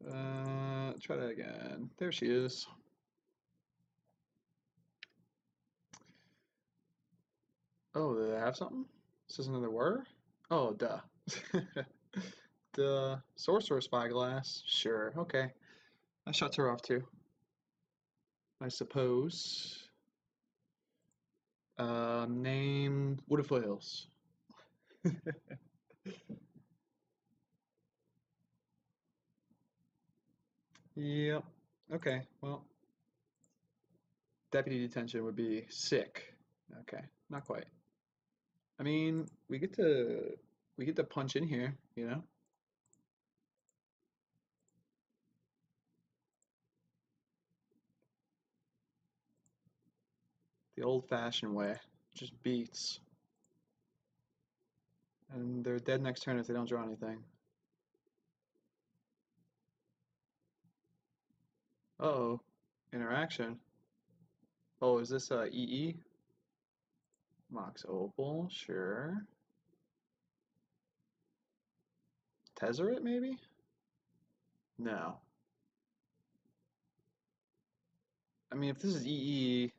Try that again. There she is. Oh, do they have something? This is another word? Oh, duh. The Sorcerer Spyglass. Sure, okay. That shuts her off too, I suppose. Name Wood of Foothills. Yep. Okay, well, deputy detention would be sick. Okay, not quite. I mean, we get to punch in here, you know? The old-fashioned way. Just beats. And they're dead next turn if they don't draw anything. Uh-oh. Interaction. Oh, is this EE? Mox Opal, sure. Tezzeret, maybe? No. I mean, if this is EE,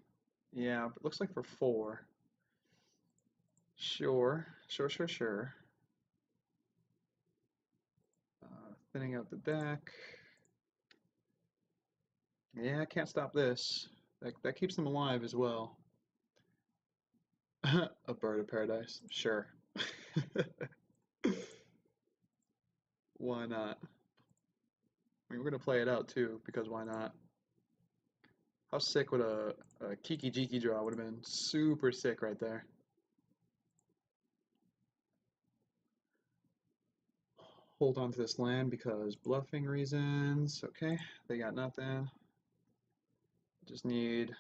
yeah, but it looks like for 4. Sure, sure, sure, sure. Thinning out the deck. Yeah, I can't stop this. That keeps them alive as well. A bird of paradise, sure. Why not? I mean, we're gonna play it out too, because why not? How sick would a Kiki Jiki draw would have been? Super sick right there. Hold on to this land because bluffing reasons. Okay, they got nothing. Just need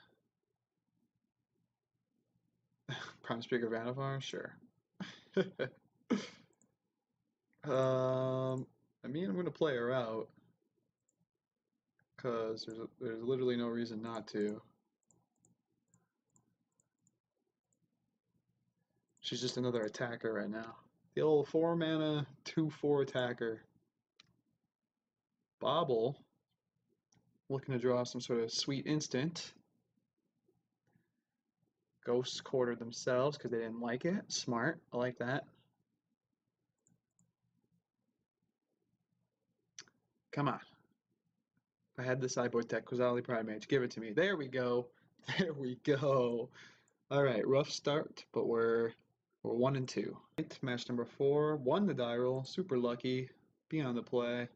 Prime Speaker Vannevar, sure. I mean, I'm gonna play her out because there's literally no reason not to. She's just another attacker right now. The old 4 mana 2/4 attacker. Bobble, looking to draw some sort of sweet instant. Ghosts quartered themselves because they didn't like it. Smart, I like that. Come on. If I had the sideboard deck, Quasali Primate, give it to me. There we go. There we go. All right, rough start, but we're 1 and 2. Match number 4, won the die roll, super lucky, be on the play.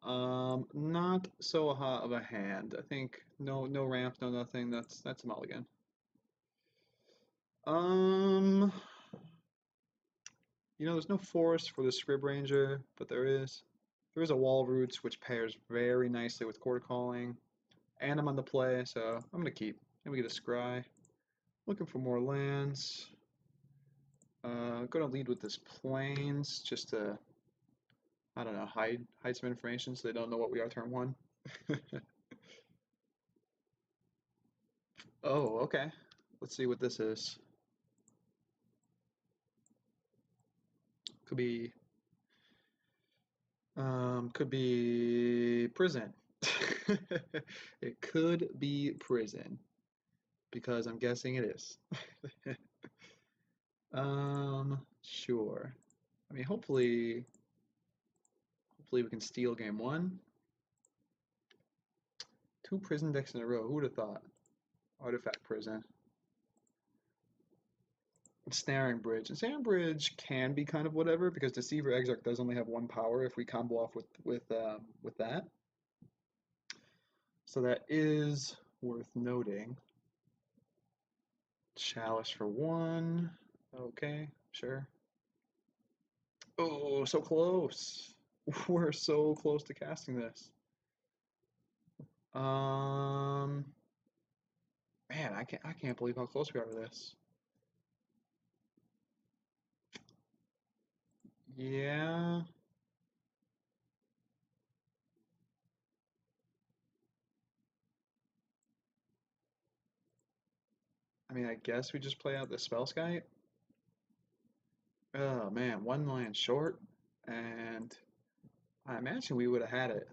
Not so hot of a hand. I think no ramp, no nothing. That's a mulligan. There's no force for the Scrib Ranger, but there is a Wall of Roots which pairs very nicely with Quarter Calling, and I'm on the play, so I'm gonna keep. And we get a Scry. Looking for more lands. Gonna lead with this Plains just to, I don't know, hide some information so they don't know what we are turn 1. Oh, okay. Let's see what this is. Could be prison. It could be prison because I'm guessing it is. Sure. I mean, hopefully we can steal game one. Two prison decks in a row. Who would have thought? Artifact prison. Snaring Bridge. And Snaring Bridge can be kind of whatever because Deceiver Exarch does only have one power if we combo off with that. So that is worth noting. Chalice for one. Okay, sure. Oh, so close. We're so close to casting this. Um, Man, I can't believe how close we are to this. Yeah. I mean, I guess we just play out the Spellskite. Oh man, one land short, and I imagine we would have had it.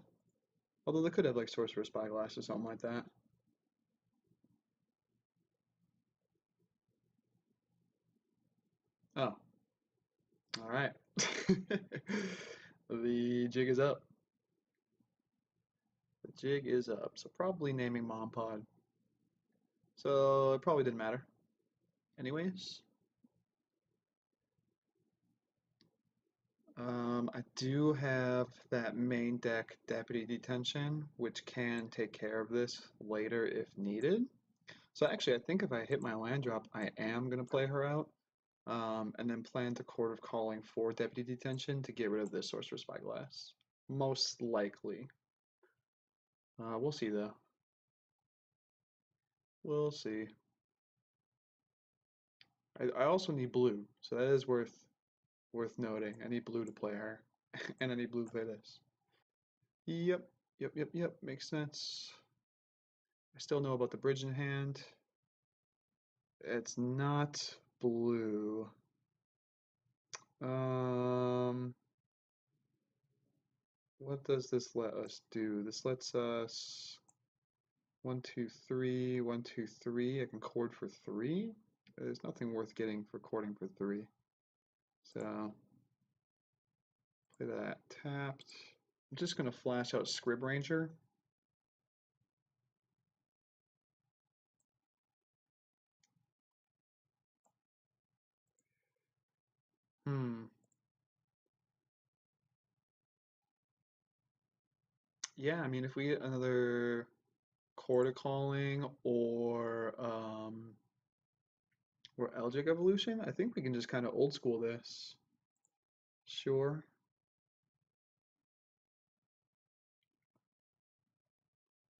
Although they could have like Sorcerer's Spyglass or something like that. Oh, all right. The jig is up. The jig is up. So probably naming Mom Pod. So it probably didn't matter. Anyways, I do have that main deck Deputy Detention, which can take care of this later if needed. So actually, I think if I hit my land drop, I am going to play her out, and then plan to Court of Calling for Deputy Detention to get rid of this Sorcerer's Spyglass. Most likely. We'll see though. We'll see. I also need blue, so that is worth noting. I need blue to play her, and I need blue to play this. Yep. Makes sense. I still know about the bridge in hand. It's not blue. Um, what does this let us do? This lets us 1, 2, 3, 1, 2, 3. I can chord for 3. There's nothing worth getting for chording for 3. So play that tapped. I'm just gonna flash out Scrib Ranger. Hmm. Yeah, I mean, if we get another Chord of Calling or Eldritch Evolution, I think we can just kind of old school this. Sure.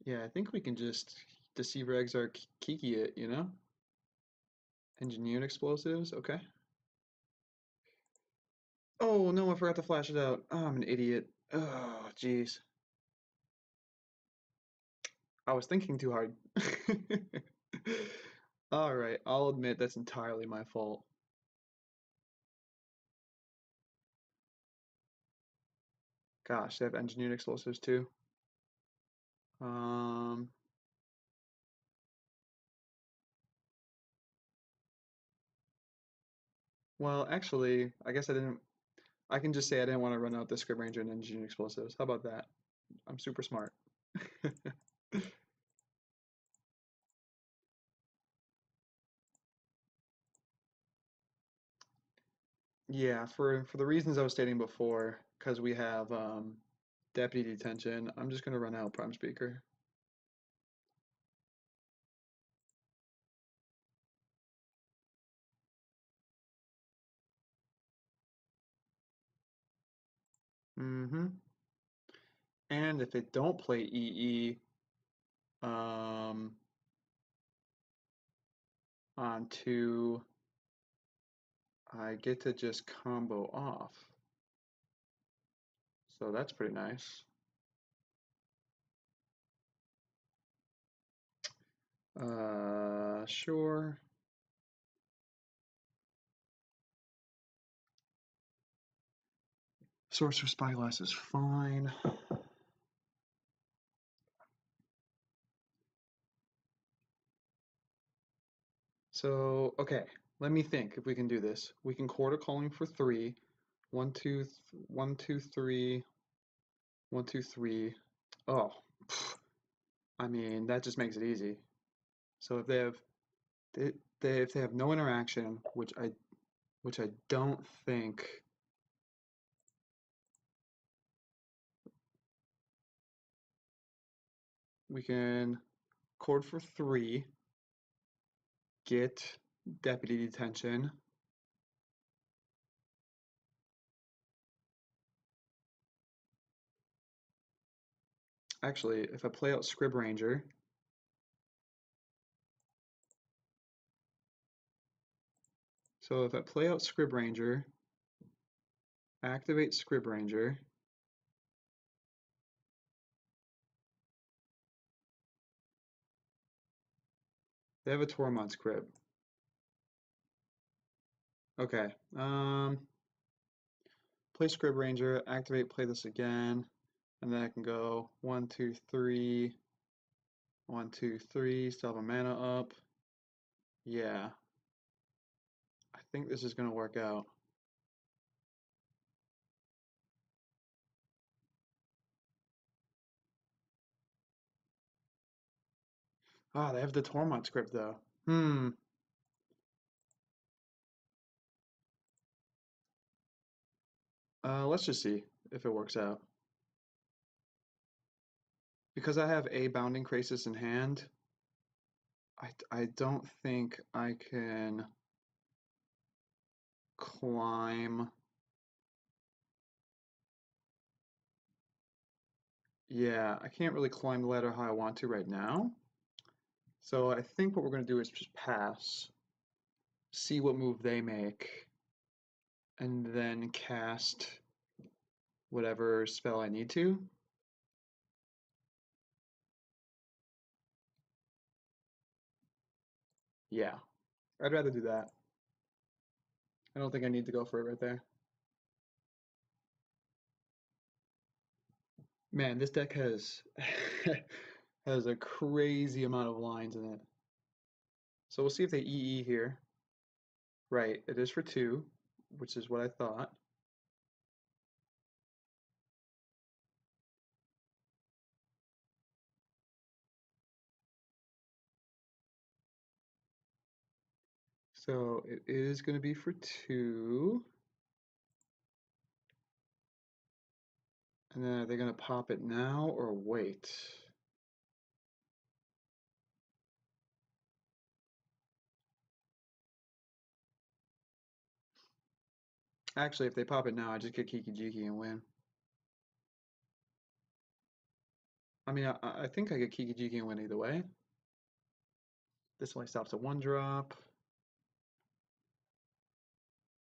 Yeah, I think we can just Deceiver Exarch Kiki it, you know? Engineered Explosives, okay. Oh no, I forgot to flash it out. Oh, I'm an idiot. Oh, jeez. I was thinking too hard. All right, I'll admit that's entirely my fault. Gosh, they have engineered explosives too. Um, well, actually, I guess I didn't. I can just say I didn't want to run out the Scrib Ranger and engineered explosives. How about that? I'm super smart. Yeah, for the reasons I was stating before, because we have deputy detention, I'm just gonna run out Prime Speaker. Mm-hmm. And if it don't play EE um, on two, I get to just combo off. So that's pretty nice. Sure. Sorcerer Spyglass is fine. So, okay, let me think if we can do this. We can Quarter Calling for 3. 1, 2, 1, 2, 3, 1, 2, 3. Oh, I mean, that just makes it easy. So if they have if they have no interaction, which I don't think, we can cord for 3, get deputy detention. Actually, if I play out Scrib Ranger, so if I play out Scrib Ranger, activate Scrib Ranger, they have a Tormod Scrib. Okay, play Scrib Ranger, activate, play this again, and then I can go 1, 2, 3, 1, 2, 3, still have a mana up. Yeah, I think this is gonna work out. Ah, they have the Tormod script though. Let's just see if it works out. Because I have a Bounding Crisis in hand, I don't think I can climb. Yeah, I can't really climb the ladder how I want to right now. So I think what we're going to do is just pass, see what move they make, and then cast whatever spell I need to. Yeah, I'd rather do that. I don't think I need to go for it right there. Man, this deck has has a crazy amount of lines in it. So we'll see if they EE here. Right, it is for 2, which is what I thought. So it is going to be for 2. And then are they going to pop it now or wait? Actually, if they pop it now, I just get Kiki Jiki and win. I mean, I think I get Kiki Jiki and win either way. This only stops at 1 drop.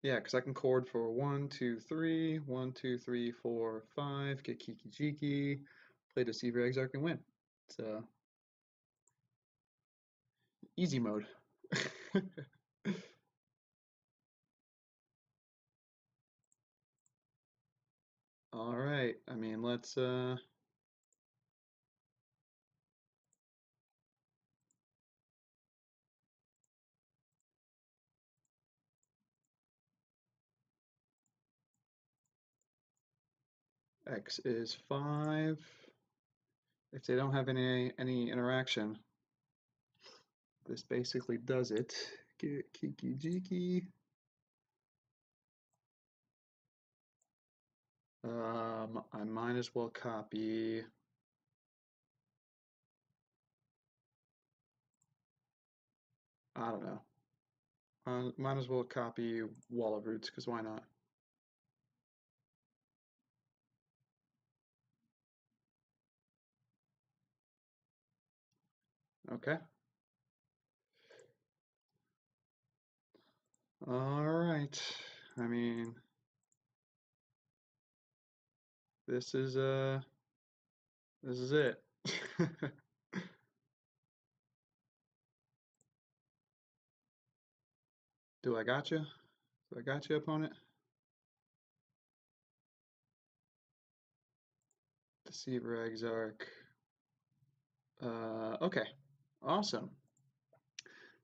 Yeah, because I can cord for 1, 2, 3, 1, 2, 3, 4, 5, get Kiki Jiki, play Deceiver Exarch and win. So, easy mode. All right, I mean, let's X is 5. If they don't have any interaction, this basically does it. Get Kiki Jiki. I might as well copy. I don't know. Might as well copy Wall of Roots, because why not? Okay. All right. I mean, this is it. Do I got you? Do I got you, opponent? Deceiver Exarch. Okay, awesome.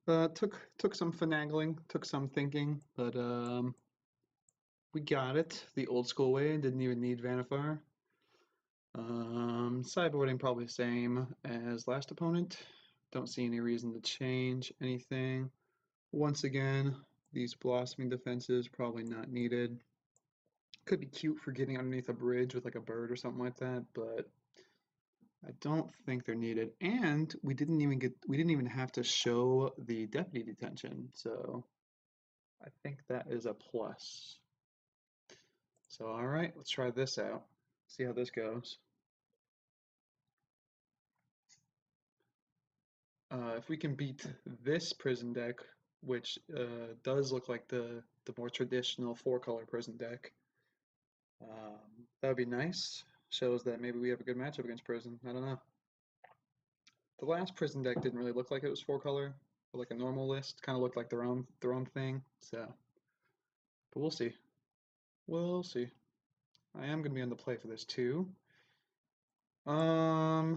Took some finagling, took some thinking, but we got it the old school way. Didn't even need Vanifar. Sideboarding probably the same as last opponent. Don't see any reason to change anything. Once again, these blossoming defenses probably not needed. Could be cute for getting underneath a bridge with like a bird or something like that, but I don't think they're needed. And we didn't even have to show the deputy detention, so I think that is a plus. So all right, let's try this out. See how this goes. If we can beat this prison deck, which does look like the more traditional 4-color prison deck, that would be nice. Shows that maybe we have a good matchup against prison. I don't know. The last prison deck didn't really look like it was 4-color, but like a normal list. Kind of looked like their own thing. So, but we'll see. We'll see. I am gonna be on the play for this too. Hmm.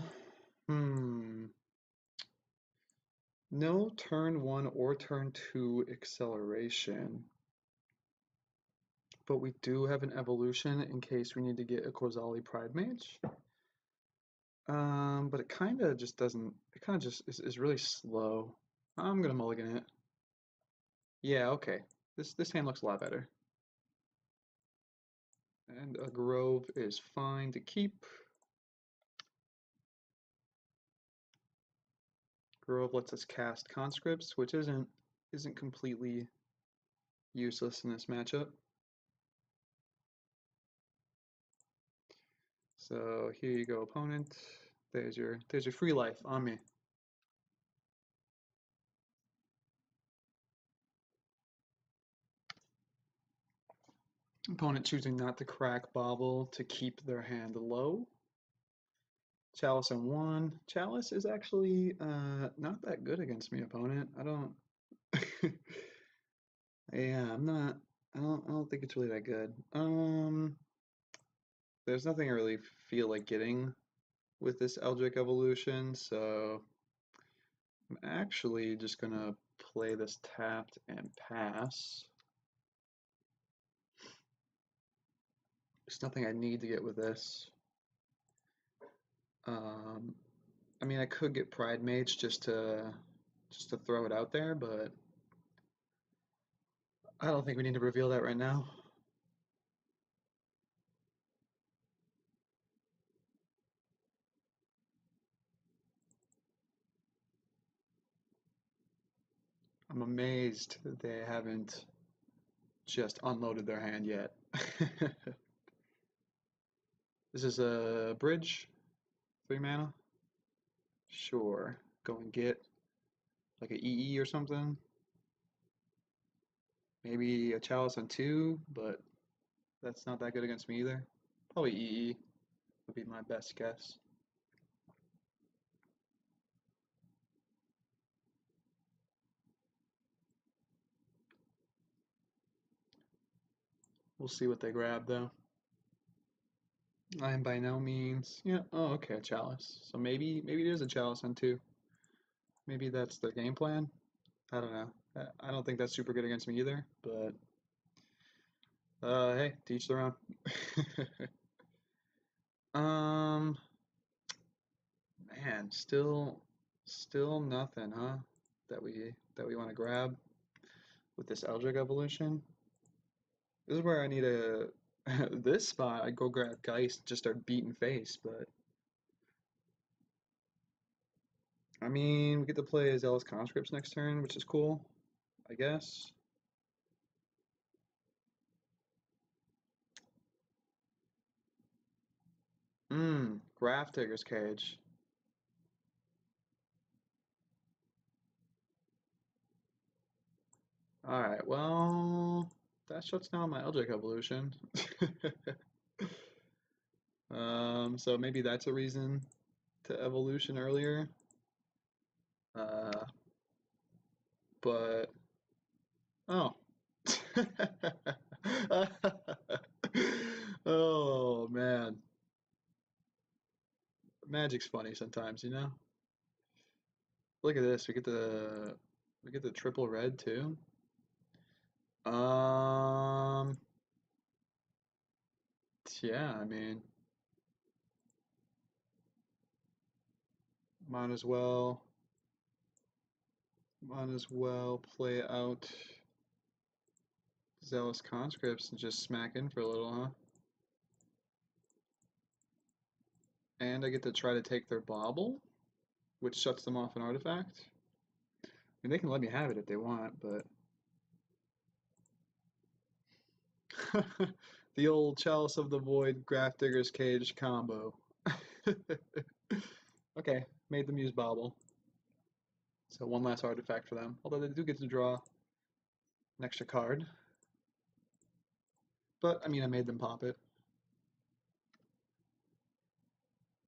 No turn 1 or turn 2 acceleration. But we do have an evolution in case we need to get a Kozali Pride Mage. But it kind of just doesn't, it kind of just is really slow. I'm gonna mulligan it. Yeah, okay. This hand looks a lot better. And a Grove is fine to keep. Grove lets us cast Conscripts, which isn't completely useless in this matchup. So here you go, opponent. There's your free life on me. Opponent choosing not to crack Bobble to keep their hand low. Chalice on 1. Chalice is actually not that good against me, opponent. I don't. Yeah, I'm not. I don't think it's really that good. There's nothing I really feel like getting with this Eldritch Evolution, so I'm actually just gonna play this tapped and pass. There's nothing I need to get with this. I mean, I could get Pride Mage just to throw it out there, but I don't think we need to reveal that right now. I'm amazed that they haven't just unloaded their hand yet. This is a bridge, 3 mana. Sure, go and get like a EE or something. Maybe a Chalice on 2, but that's not that good against me either. Probably EE would be my best guess. We'll see what they grab though. I am by no means. Yeah. Oh, okay, a Chalice. So maybe it is a Chalice on 2. Maybe that's their game plan. I don't know. I don't think that's super good against me either. But hey, to each their own. um, Man, still nothing, huh? That we want to grab with this Eldritch Evolution. This is where I need a this spot. I go grab Geist, and just start beating face, but I mean, we get to play Zealous Conscripts next turn, which is cool, I guess. Graph Digger's Cage. Alright, well, that shuts down my Eldritch Evolution. So maybe that's a reason to evolution earlier. But oh. Oh man. Magic's funny sometimes, you know? Look at this. We get the triple red too. Um, yeah, I mean, might as well play out Zealous Conscripts and just smack in for a little, huh? And I get to try to take their bauble, which shuts them off an artifact. I mean, they can let me have it if they want, but the old Chalice of the Void Grafdigger's Cage combo. Okay, made them use bauble. So one last artifact for them. Although they do get to draw an extra card. But, I mean, I made them pop it.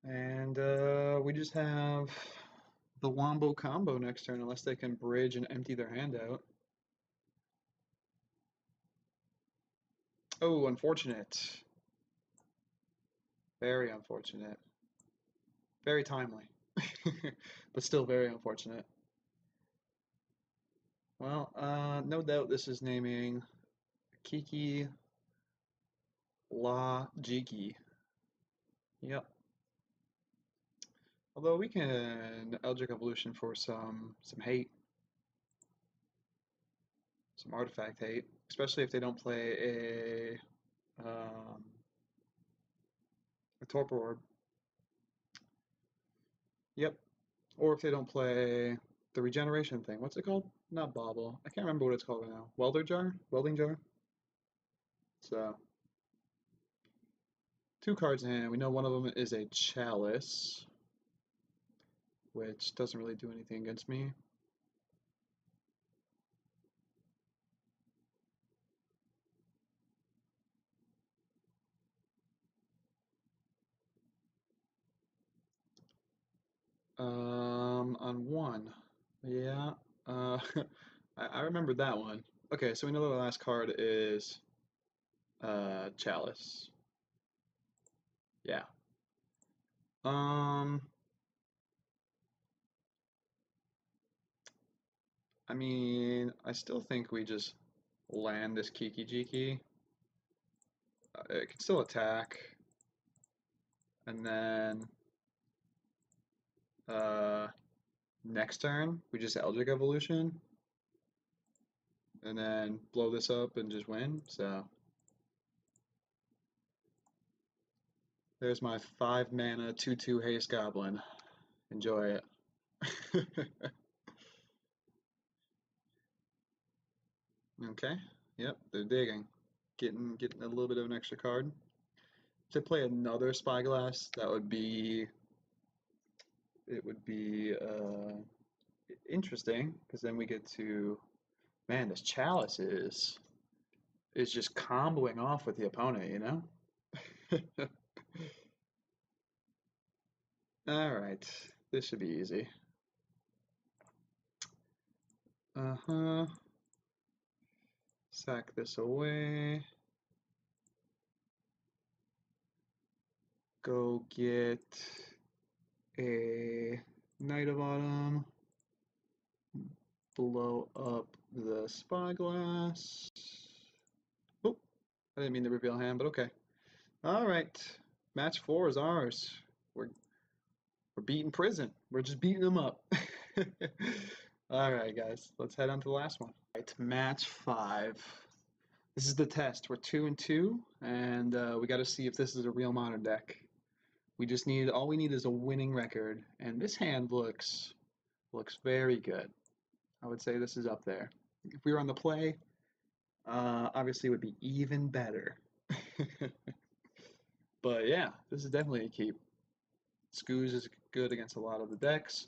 And we just have the Wombo combo next turn, unless they can bridge and empty their hand out. Oh, unfortunate. Very unfortunate. Very timely. But still very unfortunate. Well, no doubt this is naming Kiki La Jiki. Yep. Although we can Eldritch Evolution for some hate, some artifact hate, especially if they don't play a Torpor Orb. Yep. Or if they don't play the regeneration thing. What's it called? Not Bauble. I can't remember what it's called right now. Welder Jar? Welding Jar? So, two cards in hand. We know one of them is a Chalice, which doesn't really do anything against me. On one. Yeah. Uh, I remember that one. Okay, so we know the last card is Chalice. Yeah. Um, I mean, I still think we just land this Kiki Jiki. It can still attack, and then uh, next turn we just Eldritch Evolution, and then blow this up and just win. So there's my 5-mana 2/2 Haste Goblin. Enjoy it. Okay. Yep, they're digging. Getting a little bit of an extra card. To play another Spyglass, that would be interesting because then we get to, man, this Chalice is just comboing off with the opponent, you know? All right, this should be easy. Uh-huh. Sack this away. Go get a Knight of Autumn. Blow up the Spyglass. Oh, I didn't mean to reveal hand, but okay. All right, match 4 is ours. We're beating prison. We're just beating them up. All right, guys, let's head on to the last one. All right, match 5. This is the test. We're 2-2, and we got to see if this is a real modern deck. All we need is a winning record, and this hand looks very good. I would say this is up there. If we were on the play, obviously it would be even better. But yeah, this is definitely a keep. Scooz is good against a lot of the decks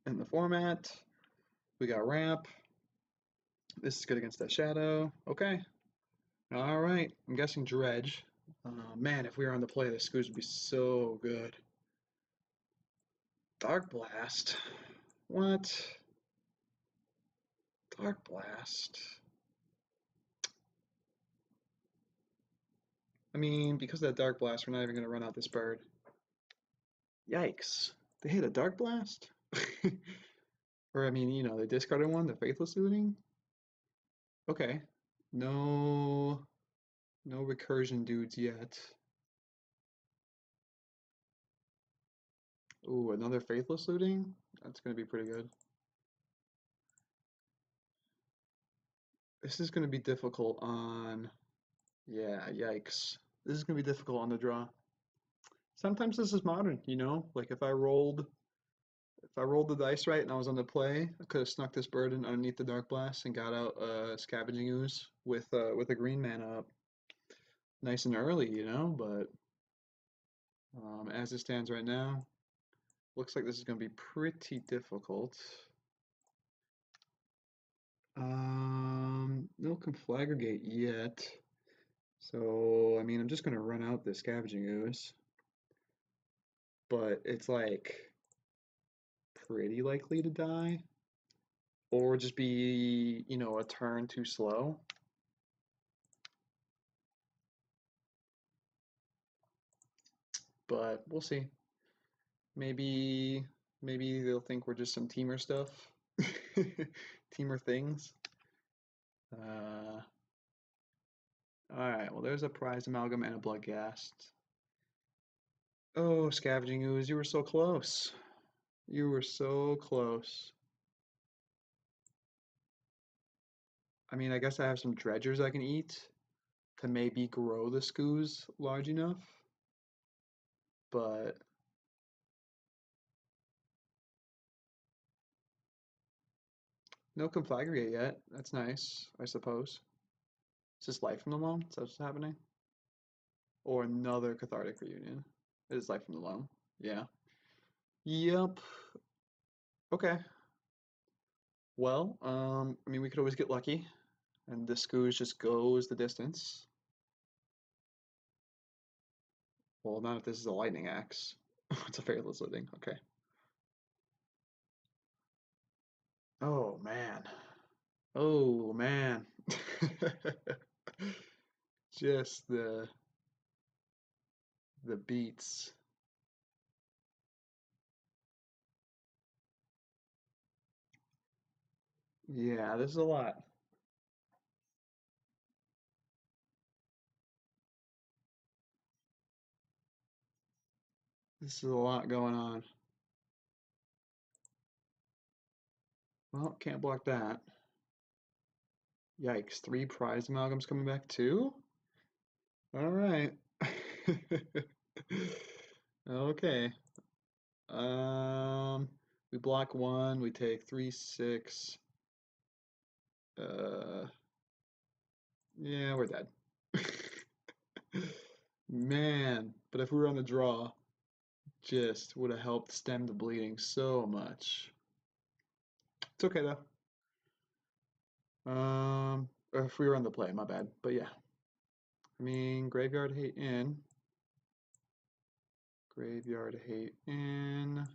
in the format. We got Ramp. This is good against that Shadow. Okay. All right. I'm guessing Dredge. Man, if we were on the play, this Scooz would be so good. Dark Blast. What? Dark Blast. I mean, because of that Dark Blast, we're not even going to run out this bird. Yikes. They hit a Dark Blast? Or, I mean, they discarded one, the Faithless Looting? Okay. No, no recursion dudes yet. Ooh, another Faithless Looting? That's gonna be pretty good. This is gonna be difficult on... Yeah, yikes. This is gonna be difficult on the draw. Sometimes this is modern, Like if I rolled the dice right and I was on the play, I could have snuck this bird in underneath the Dark Blast and got out a Scavenging Ooze with a green mana up nice and early, But as it stands right now, looks like this is going to be pretty difficult. No Conflagrate yet. So, I mean, I'm just going to run out the Scavenging Ooze. But it's like pretty likely to die. Or just be, a turn too slow. But we'll see. Maybe they'll think we're just some teamer stuff. Teamer things. Alright, well there's a Prize Amalgam and a Bloodghast. Oh, Scavenging Ooze, you were so close. You were so close. I mean, I guess I have some dredgers I can eat to maybe grow the Skoos large enough. But no Conflagrate yet. That's nice, I suppose. Is this Life from the Loam? Is that what's happening? Or another Cathartic Reunion. It is Life from the Loam. Yeah. Yep. Okay. Well, I mean, we could always get lucky, and the Skoos just goes the distance. Well, not if this is a lightning axe. It's a faithless living. Okay. Oh man. Oh man. Just the beats. Yeah, this is a lot. This is a lot going on. Well, can't block that. Yikes, 3 prize amalgams coming back too? All right. Okay. Um, we block one, we take 3, 6. Uh, yeah, we're dead. Man, but if we were on the draw, just would have helped stem the bleeding so much. It's okay though. Or if we were on the play, my bad. But yeah, I mean, graveyard hate in. Graveyard hate in.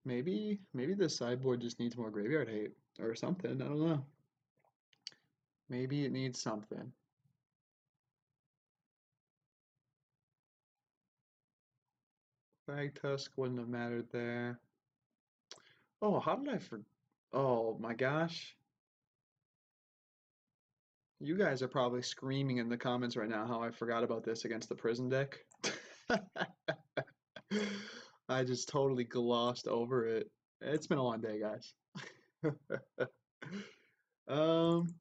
Maybe the sideboard just needs more graveyard hate or something. I don't know. Maybe it needs something. Flag Tusk wouldn't have mattered there. Oh, how did I Oh my gosh. You guys are probably screaming in the comments right now how I forgot about this against the prison deck. I just totally glossed over it. It's been a long day, guys.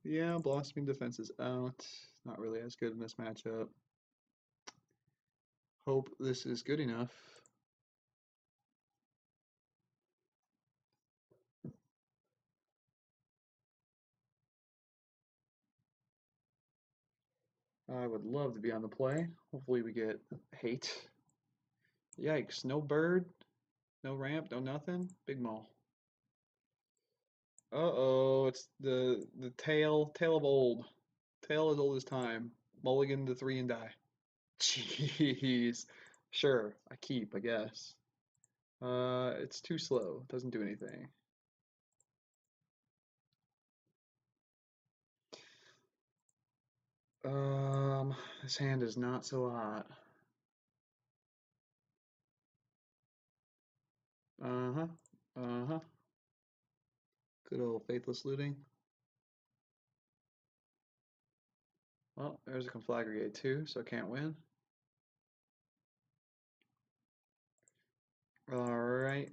Yeah, Blossoming Defense is out. Not really as good in this matchup. Hope this is good enough. I would love to be on the play. Hopefully we get hate. Yikes, no bird, no ramp, no nothing. Big Maul. Uh-oh, it's the tale of old. Tale as old as time. Mulligan to 3 and die. Jeez. Sure, I keep, I guess. It's too slow. Doesn't do anything. This hand is not so hot. Uh-huh. Uh-huh. Good old faithless looting. Well, there's a conflagrate too, so I can't win. Alright.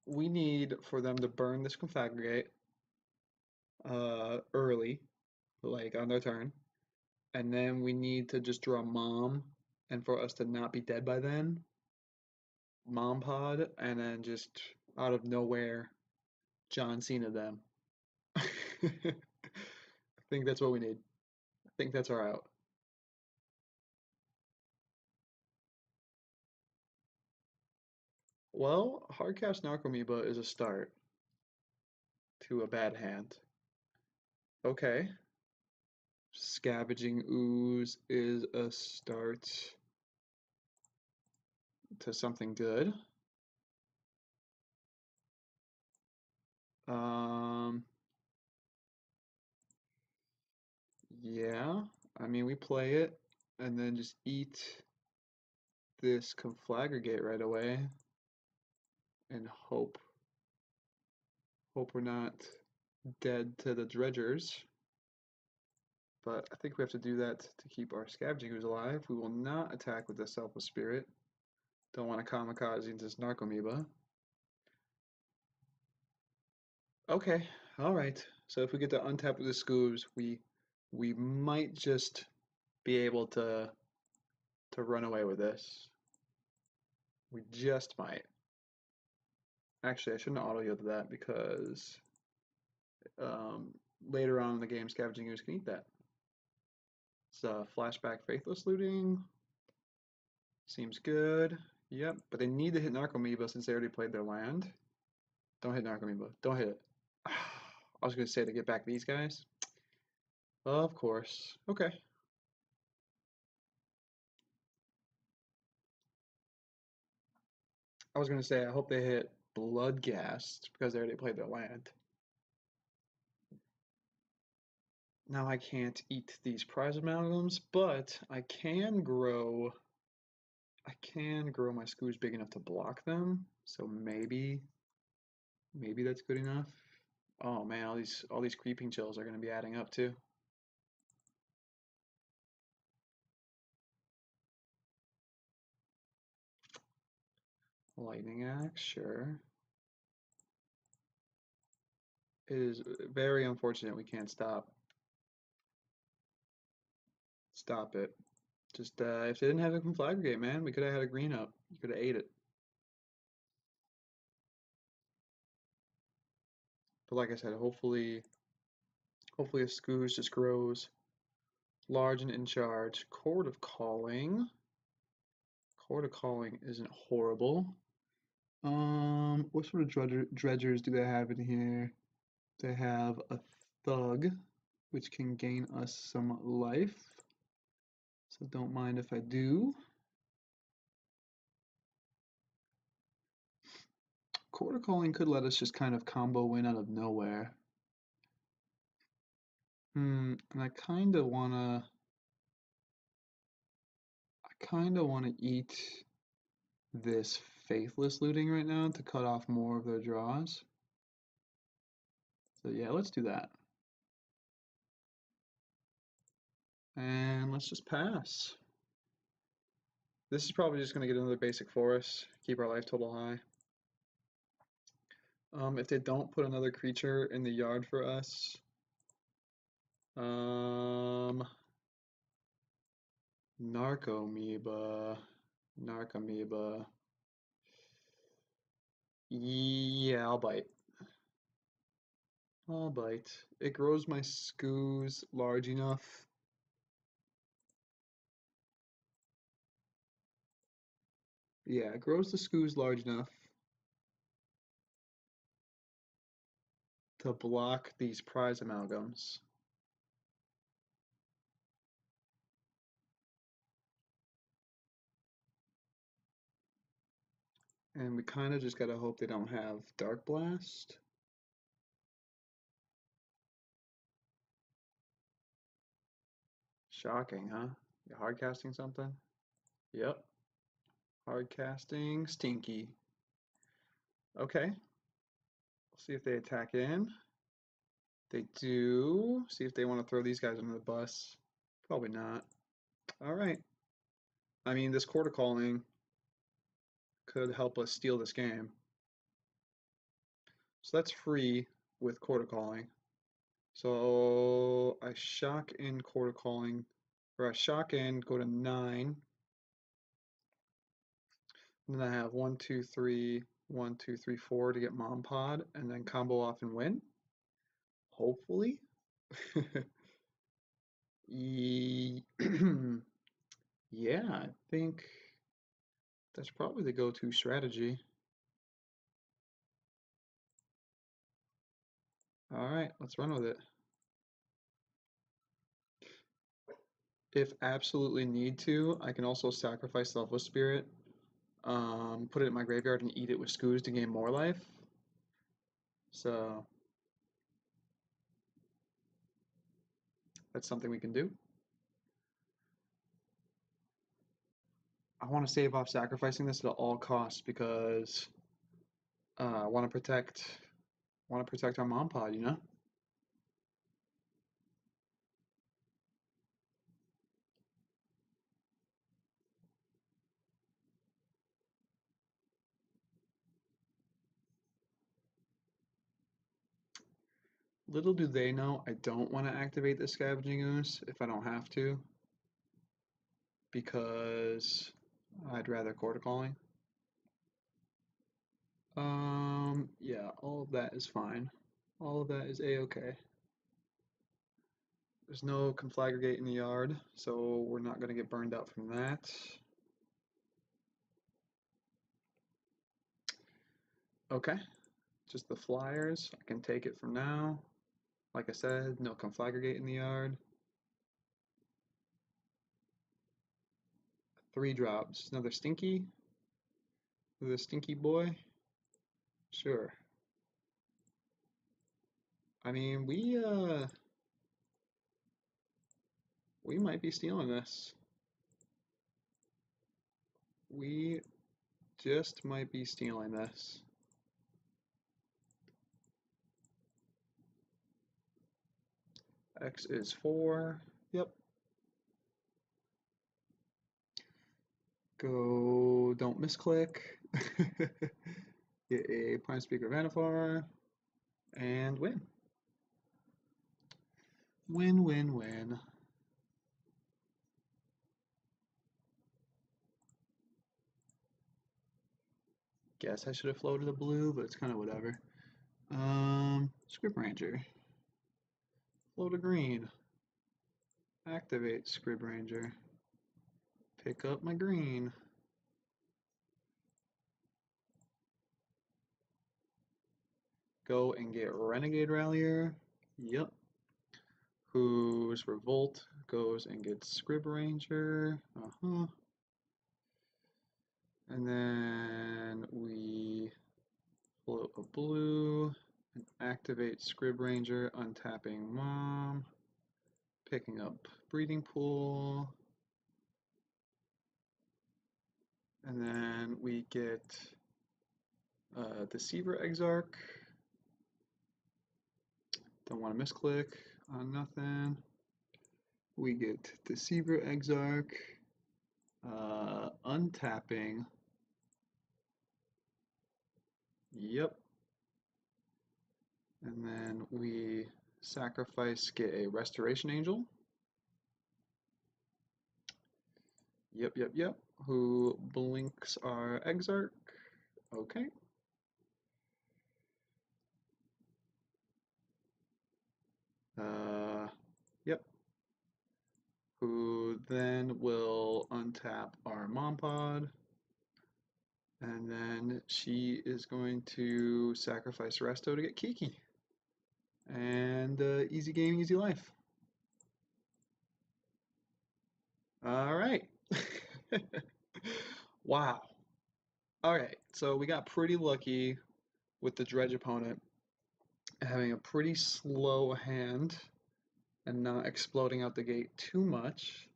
We need for them to burn this conflagrate early, like on their turn. And then we need to just draw mom and for us to not be dead by then. Mom pod, and then just out of nowhere, John Cena them. I think that's what we need. I think that's our out. Well, Hardcast Narcomoeba is a start to a bad hand. Okay. Scavenging Ooze is a start to something good. Um, yeah. I mean, we play it and then just eat this conflagrate right away and hope we're not dead to the dredgers. But I think we have to do that to keep our scavenging ooze alive. We will not attack with the Selfless Spirit. Don't want to kamikaze into this Narcomoeba. Okay, alright. So if we get to untap with the Scoobs, we might just be able to run away with this. We just might. Actually, I shouldn't auto yield to that because um, later on in the game, Scavenging Ooze can eat that. It's flashback Faithless looting. Seems good. Yep, but they need to hit Narcomoeba since they already played their land. Don't hit Narcomoeba. Don't hit it. I was going to say to get back these guys. Of course. Okay. I was going to say I hope they hit Bloodghast because they already played their land. Now I can't eat these prize amalgams, but I can grow my Scoos big enough to block them. So maybe that's good enough. Oh man, all these creeping chills are going to be adding up too. Lightning axe, sure. It is very unfortunate we can't stop it. Just if they didn't have a conflagrate, man, we could have had a green up. You could have ate it. But like I said, hopefully a Scooge just grows large and in charge. Chord of Calling. Chord of Calling isn't horrible. What sort of dredgers do they have in here? They have a Thug, which can gain us some life. So don't mind if I do. Chord of Calling could let us just kind of combo win out of nowhere. And I kind of wanna eat this Faithless looting right now to cut off more of their draws. So yeah, let's do that. And let's just pass. This is probably just going to get another basic for us, keep our life total high. If they don't put another creature in the yard for us, Narcomoeba. Yeah, I'll bite. It grows my Scoos large enough. Yeah, it grows the Scoos large enough to block these prize amalgams. And we kind of just gotta hope they don't have Dark Blast. Shocking, huh? You hard casting something? Yep. Hard casting, Stinky. Okay. See if they attack in. They do. See if they want to throw these guys under the bus. Probably not. All right. I mean, this quarter calling could help us steal this game. So that's free with quarter calling. So I shock in quarter calling, or I shock in, go to 9. And then I have 1, 2, 3, 1, 2, 3, 4 to get Mom Pod, and then combo off and win. Hopefully. Yeah, I think that's probably the go-to strategy. All right, let's run with it. If absolutely need to, I can also sacrifice Selfless Spirit, put it in my graveyard, and eat it with Scoos to gain more life. So that's something we can do. I want to save off sacrificing this at all costs because I want to protect our Mom Pod, you know? Little do they know, I don't want to activate the Scavenging Ooze if I don't have to, because I'd rather Quarter Calling. Yeah, all of that is fine. All of that is a-okay. There's no Conflagrate in the yard, so we're not going to get burned out from that. Okay, just the flyers. I can take it from now. Like I said, no Conflagrate in the yard. 3 drops. Another Stinky. The Stinky boy. Sure. I mean, we might be stealing this. We just might be stealing this. X is 4. Yep. Go, don't misclick. Get a Prime Speaker Vanifar and win. Win, win, win. Guess I should have floated a blue, but it's kind of whatever. Script Ranger. Float a green. Activate Script Ranger. Pick up my green. Go and get Renegade Rallier. Yep. Whose Revolt goes and gets Scrib Ranger. And then we float a blue and activate Scrib Ranger, untapping Mom, picking up Breeding Pool. And then we get Deceiver Exarch. Don't want to misclick on nothing. We get Deceiver Exarch, untapping. Yep. And then we sacrifice, get a Restoration Angel. Yep. Who blinks our Exarch. Okay. Yep. Who then will untap our Mom Pod. And then she is going to sacrifice Resto to get Kiki. And easy game, easy life. All right. Wow. All right, so we got pretty lucky with the Dredge opponent having a pretty slow hand and not exploding out the gate too much.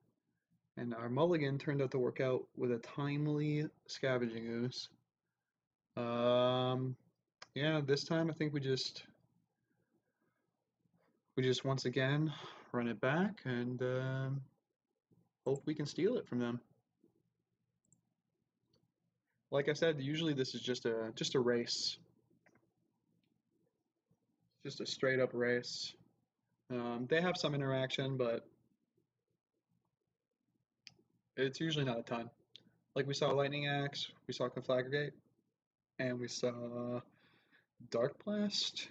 And our mulligan turned out to work out with a timely Scavenging Ooze. Yeah, this time I think we just once again run it back and hope we can steal it from them. Like I said, usually this is just a race, just a straight up race. They have some interaction, but it's usually not a ton. Like we saw Lightning Axe, we saw Conflagrate, and we saw Dark Blast.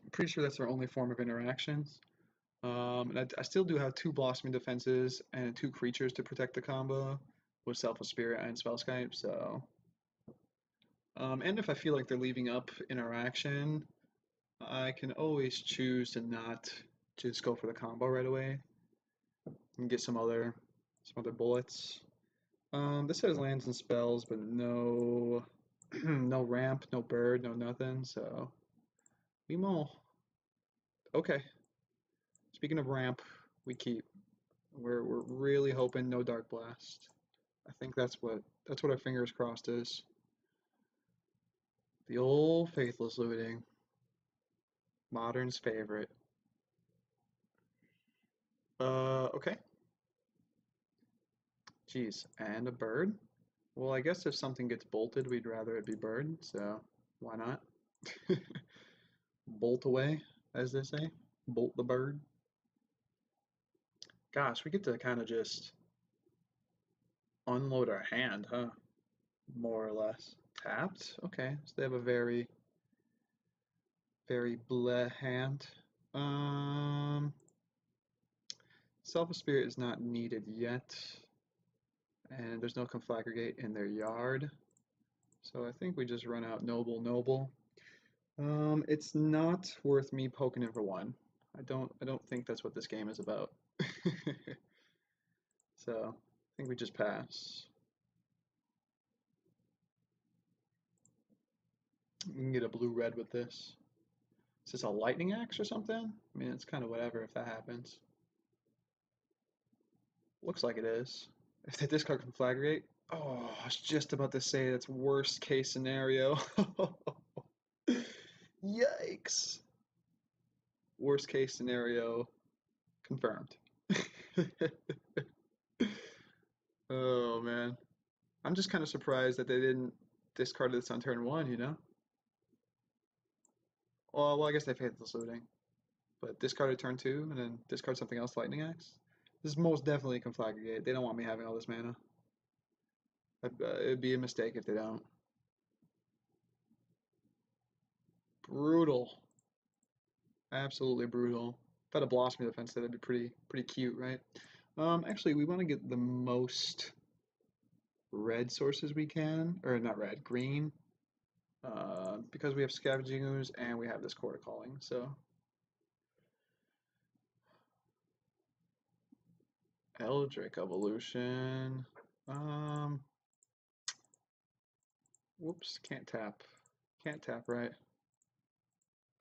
I'm pretty sure that's their only form of interactions. And I still do have two Blossoming Defenses and two creatures to protect the combo with Selfless Spirit and Spellscape, so. And if I feel like they're leaving up interaction, I can always choose to not just go for the combo right away and get some other bullets. This has lands and spells, but no, no ramp, no bird, no nothing. So we mull. Okay. Speaking of ramp, we keep. We're really hoping no Dark Blast. I think that's what our fingers crossed is. The old faithless looting, modern's favorite. Okay. Jeez, and a bird. Well, I guess if something gets bolted, we'd rather it be bird, so why not? Bolt away, as they say. Bolt the bird. Gosh, we get to kind of just unload our hand, huh? More or less. Tapped? Okay, so they have a very, very bleh hand. Self Spirit is not needed yet, and there's no Conflagrate in their yard. So I think we just run out Noble Noble. It's not worth me poking in for one. I don't think that's what this game is about. So I think we just pass. We can get a blue-red with this. Is this a lightning axe or something? I mean, it's kind of whatever if that happens. Looks like it is. If they discard Conflagrate, oh, I was just about to say that's worst case scenario. Yikes. Worst case scenario confirmed. Oh man. I'm just kind of surprised that they didn't discard this on turn one, you know? Well, I guess they failed the looting. But discarded turn two and then discard something else, Lightning Axe. This is most definitely Conflagrate. They don't want me having all this mana. It'd be a mistake if they don't. Brutal. Absolutely brutal. If I had a Blossom defense, that'd be pretty cute, right? Actually, we want to get the most red sources we can, or not red, green, because we have Scavenging Ooze and we have this Quarter Calling, so. Eldritch Evolution. Whoops, can't tap. Can't tap, right?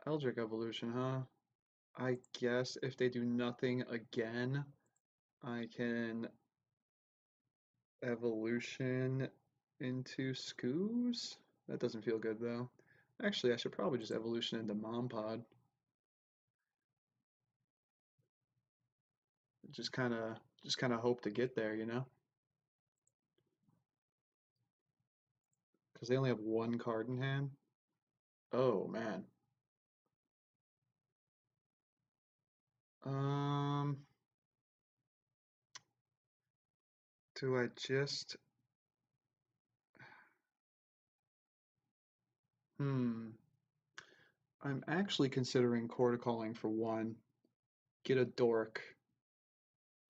Eldritch Evolution, huh? I guess if they do nothing again, I can Evolution into Scoos? That doesn't feel good though. Actually, I should probably just Evolution into Mom Pod. Just kind of hope to get there, you know? Because they only have one card in hand. Oh man. Um, do I just hmm. I'm actually considering Quarter Calling for one. Get a dork.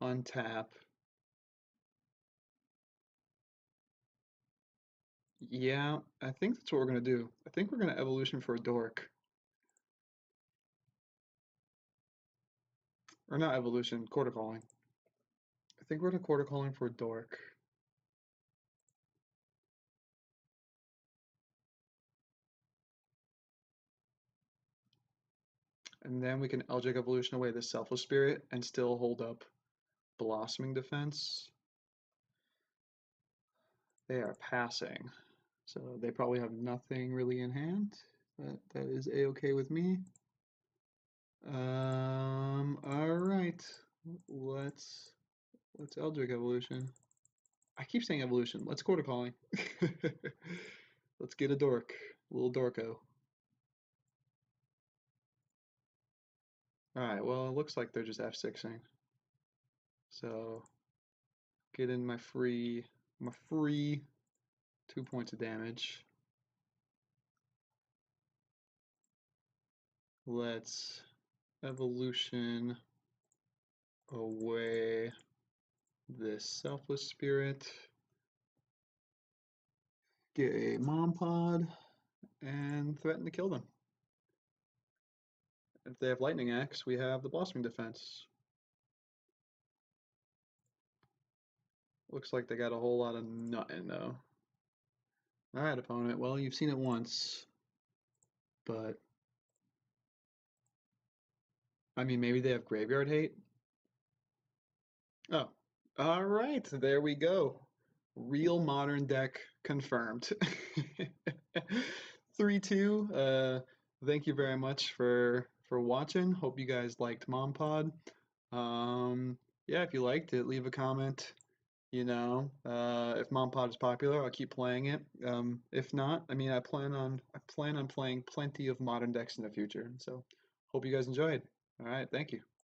Untap. Yeah, I think that's what we're gonna do. I think we're gonna evolution for a dork. Or not evolution, quarter calling. I think we're gonna quarter calling for a dork. And then we can Eldritch Evolution away the Selfless Spirit and still hold up Blossoming Defense. They are passing. So they probably have nothing really in hand, but that is a-okay with me. All right. Let's Eldritch Evolution. I keep saying evolution. Let's Quarter Calling. Let's get a dork. A little dorko. Alright, well, it looks like they're just F6ing. So, get in my free 2 points of damage. Let's evolution away this selfless spirit. Get a mom pod and threaten to kill them. If they have lightning axe, we have the blossoming defense. Looks like they got a whole lot of nothing though. Alright, opponent. Well, you've seen it once, but I mean, maybe they have graveyard hate. Oh, all right. There we go. Real modern deck confirmed. 3-2. Thank you very much for watching. Hope you guys liked Mom Pod. Yeah, if you liked it, leave a comment. If Mom Pod is popular, I'll keep playing it. If not, I mean, I plan on playing plenty of modern decks in the future. So, hope you guys enjoyed. All right, thank you.